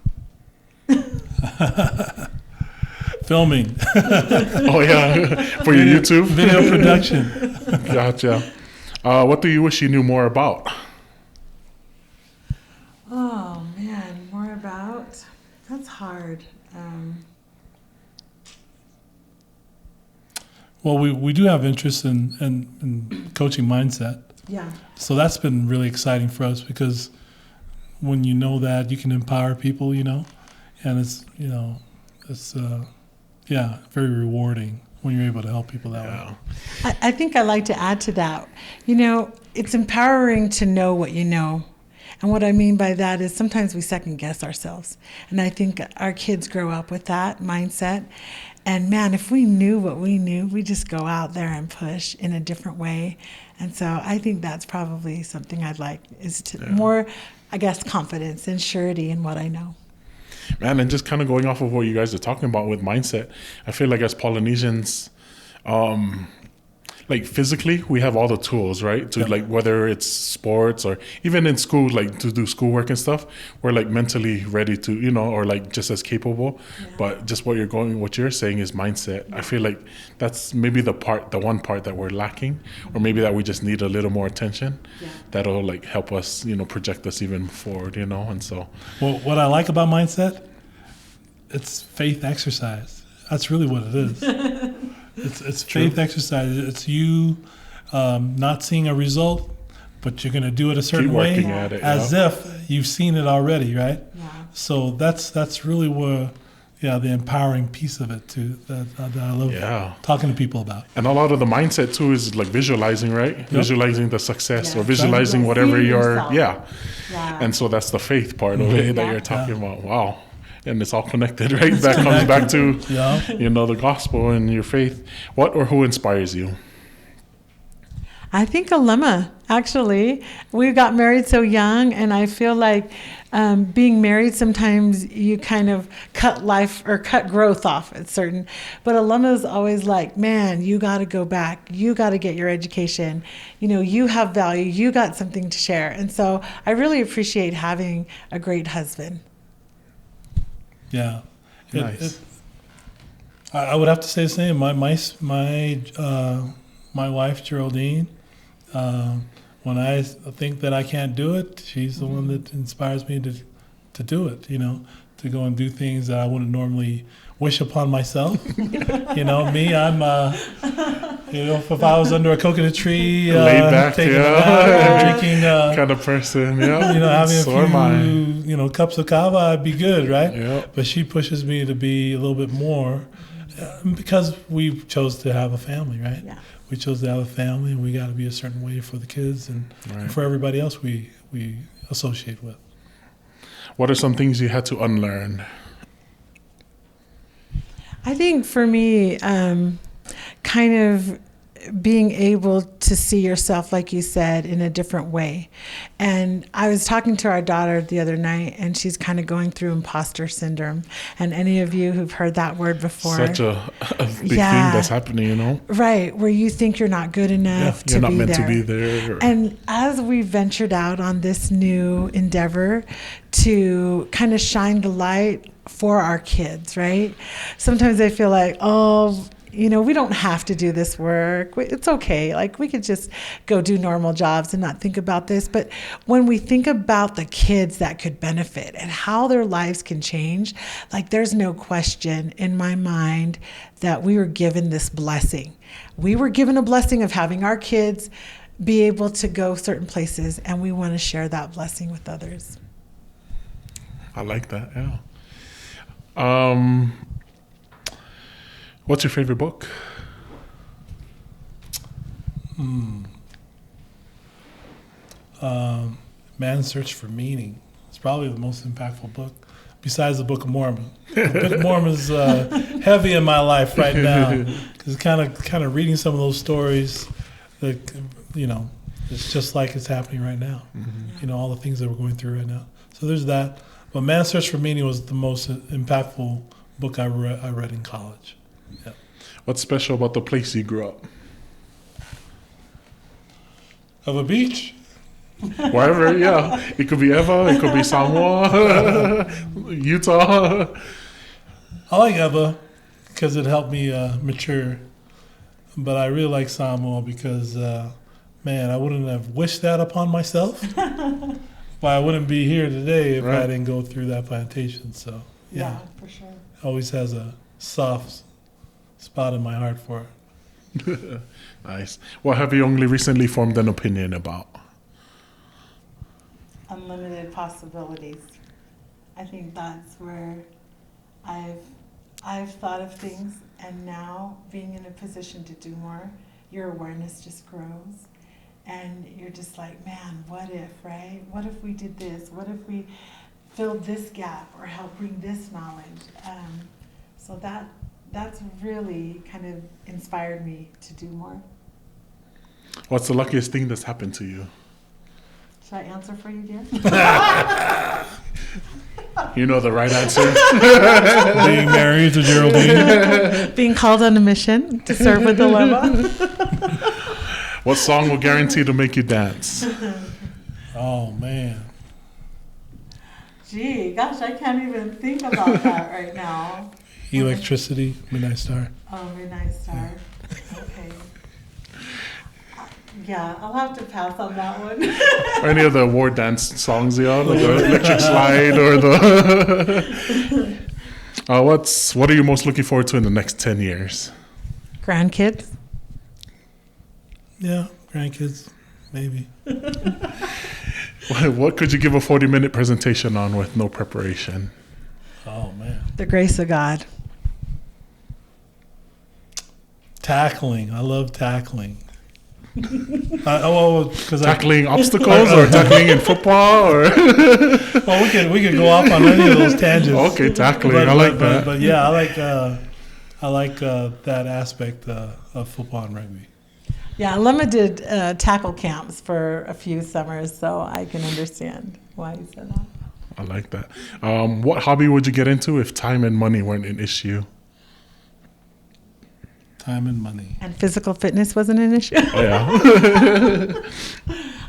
Filming. Oh yeah, for your YouTube Video production. Gotcha. What do you wish you knew more about? Oh man, more about. That's hard. Well, we do have interest in coaching mindset. Yeah. So that's been really exciting for us, because when you know that, you can empower people, and it's very rewarding when you're able to help people that way. I think I'd like to add to that. It's empowering to know what you know. And what I mean by that is sometimes we second guess ourselves. And I think our kids grow up with that mindset. And man, if we knew what we knew, we just go out there and push in a different way. And so I think that's probably something I'd like, is to more, I guess, confidence and surety in what I know. Man, and just kind of going off of what you guys are talking about with mindset, I feel like as Polynesians, like physically, we have all the tools, right? To like, whether it's sports or even in school, like to do schoolwork and stuff, we're like mentally ready to, you know, or like just as capable. But just what you're saying is mindset. I feel like that's maybe the one part that we're lacking, or maybe that we just need a little more attention. That'll like help us, you know, project us even forward, you know. And so, well, what I like about mindset, it's faith exercise. That's really what it is. It's faith exercise. It's you not seeing a result, but you're going to do it a certain way as if you've seen it already, right? Yeah. So that's really where, the empowering piece of it too that I love talking to people about. And a lot of the mindset too is like visualizing, right? Visualizing the success or visualizing whatever you're, And so that's the faith part of it that you're talking about. Wow. And it's all connected, right? That comes back to, you know, the gospel and your faith. What or who inspires you? I think Alema, actually. We got married so young, and I feel like being married, sometimes you kind of cut life or cut growth off at certain. But Alema's always like, man, you got to go back. You got to get your education. You know, you have value. You got something to share. And so I really appreciate having a great husband. Yeah, nice. I would have to say the same. My wife Geraldine. When I think that I can't do it, she's the one that inspires me to do it. You know, to go and do things that I wouldn't normally wish upon myself. You know, me, I'm. If I was under a coconut tree, laid back, taking a nap, drinking, kind of person, having a few, cups of kava, I'd be good, right? Yeah. But she pushes me to be a little bit more, because we chose to have a family, right? Yeah. We chose to have a family, and we got to be a certain way for the kids and for everybody else we associate with. What are some things you had to unlearn? I think for me, kind of being able to see yourself, like you said, in a different way. And I was talking to our daughter the other night, and she's kind of going through imposter syndrome. And any of you who've heard that word before. Such a big thing that's happening, you know? Right, where you think you're not good enough to be there. You're not meant to be there. And as we ventured out on this new endeavor to kind of shine the light for our kids, right? Sometimes I feel like, we don't have to do this work. It's okay. Like, we could just go do normal jobs and not think about this. But when we think about the kids that could benefit and how their lives can change, like, there's no question in my mind that we were given this blessing. We were given a blessing of having our kids be able to go certain places, and we want to share that blessing with others. I like that, yeah. What's your favorite book? Man's Search for Meaning. It's probably the most impactful book, besides the Book of Mormon. The Book of Mormon is heavy in my life right now, because kind of reading some of those stories that, it's just like it's happening right now. Mm-hmm. All the things that we're going through right now. So there's that. But Man's Search for Meaning was the most impactful book I read in college. Yeah. What's special about the place you grew up? Of a beach? Wherever, yeah. It could be Eva, it could be Samoa, Utah. I like Eva because it helped me mature. But I really like Samoa because, I wouldn't have wished that upon myself. But I wouldn't be here today if I didn't go through that plantation. So, yeah, for sure. Always has a soft spot in my heart for it. Nice. What have you only recently formed an opinion about? Unlimited possibilities. I think that's where I've thought of things, and now being in a position to do more, your awareness just grows. and you're just like, man, what if, right? What if we did this? What if we filled this gap or helped bring this knowledge? So that's really kind of inspired me to do more. What's the luckiest thing that's happened to you? Should I answer for you, dear? You know the right answer. Being married to Geraldine. Being called on a mission to serve with Alema. What song will guarantee to make you dance? Oh, man. Gee, gosh, I can't even think about that right now. Electricity, Midnight Star. Oh, Midnight Star. Okay. Yeah, I'll have to pass on that one. Or any of the award dance songs, like the Electric Slide or the... what are you most looking forward to in the next 10 years? Grandkids. Yeah, grandkids, maybe. What could you give a 40-minute presentation on with no preparation? Oh, man. The grace of God. Tackling. I love tackling. Tackling obstacles or tackling in football or well, we could go off on any of those tangents. Okay, tackling. I like that. But yeah, I like that aspect of football and rugby. Yeah, Alema did tackle camps for a few summers, so I can understand why he said that. I like that. What hobby would you get into if time and money weren't an issue? Time and money. And physical fitness wasn't an issue? Oh, yeah.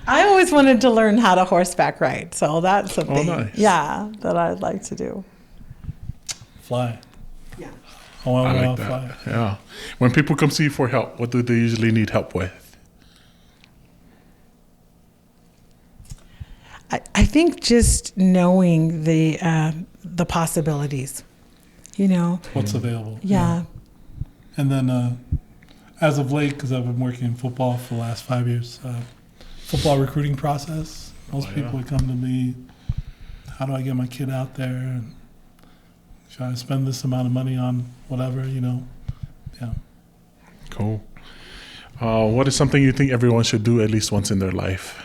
I always wanted to learn how to horseback ride, so that's something, nice. Yeah, that I'd like to do. Fly. Yeah. I want I to like that. fly. Yeah. When people come see you for help, what do they usually need help with? I think just knowing the possibilities, What's available. Yeah. And then as of late, because I've been working in football for the last 5 years, football recruiting process. Most people would come to me, how do I get my kid out there? And should I spend this amount of money on whatever, Yeah. Cool. What is something you think everyone should do at least once in their life?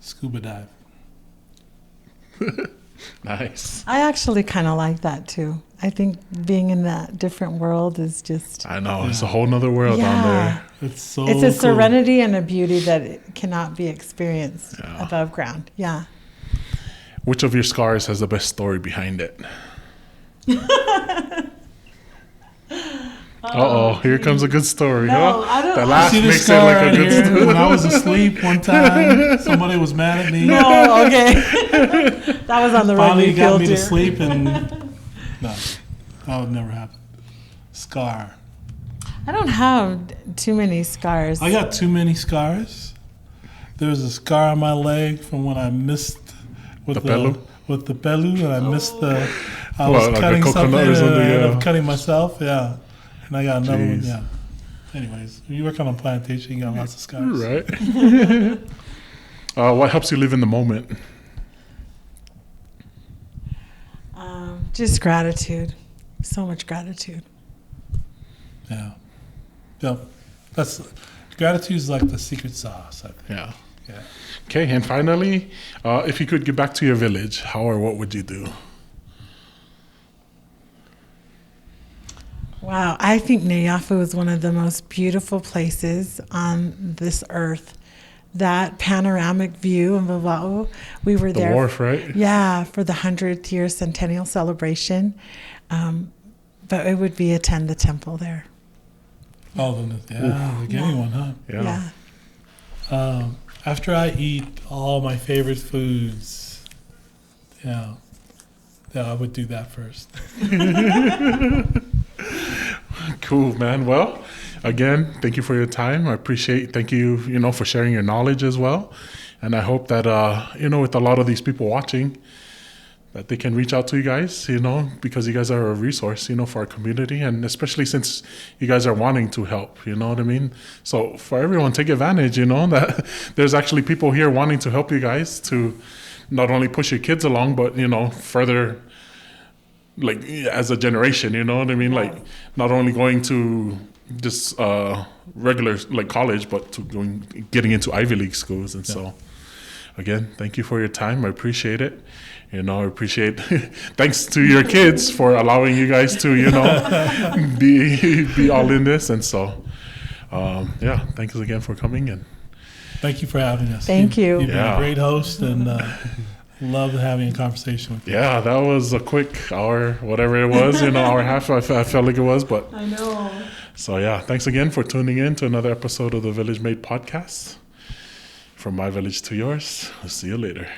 Scuba dive. Nice. I actually kind of like that too. I think being in that different world is just... I know. It's a whole nother world down there. It's a cool. serenity and a beauty that it cannot be experienced above ground. Yeah. Which of your scars has the best story behind it? Here comes a good story, No, huh? I don't- The last See the makes it scar like a right good here? story. When I was asleep one time, somebody was mad at me. Oh, okay. That was on the Finally rugby got field me too. to sleep, and no, that would never happen. Scar. I don't have too many scars. I got too many scars. There's a scar on my leg from when I missed with The pelu? With the pelu, and I missed the. I Well, was like a cutting coconut something, or and something, I ended yeah. up cutting myself. Yeah, and I got another one. Jeez. Yeah. Anyways, when you work on a plantation, you got lots of scars. Right. What helps you live in the moment? Just gratitude. So much gratitude. Yeah. Yeah. That's gratitude is like the secret sauce. I think. Yeah. Yeah. Okay, and finally, if you could give back to your village, how or what would you do? Wow, I think Nayafu is one of the most beautiful places on this earth. That panoramic view of Vava'u, we were The there. wharf, right? Yeah, for the 100th year centennial celebration. But it would be attend the temple there. Oh, the getting one, huh? Yeah. After I eat all my favorite foods, I would do that first. Cool, man. Well, again, thank you for your time. Thank you, for sharing your knowledge as well. And I hope that, with a lot of these people watching, that they can reach out to you guys, because you guys are a resource, for our community. And especially since you guys are wanting to help, you know what I mean? So for everyone, take advantage, that there's actually people here wanting to help you guys to not only push your kids along, but, further like as a generation, you know what I mean? Like not only going to just regular like college, but to getting into Ivy League schools. And so again, thank you for your time. I appreciate it. You know, I appreciate thanks to your kids for allowing you guys to, you know, be all in this. And so thanks again for coming in. Thank you for having us. Thank you. You've been a great host, and love having a conversation with you. Yeah, that was a quick hour, whatever it was, you know, hour and a half. I felt like it was, but I know. So thanks again for tuning in to another episode of the Village Made podcast. From my village to yours. I'll see you later.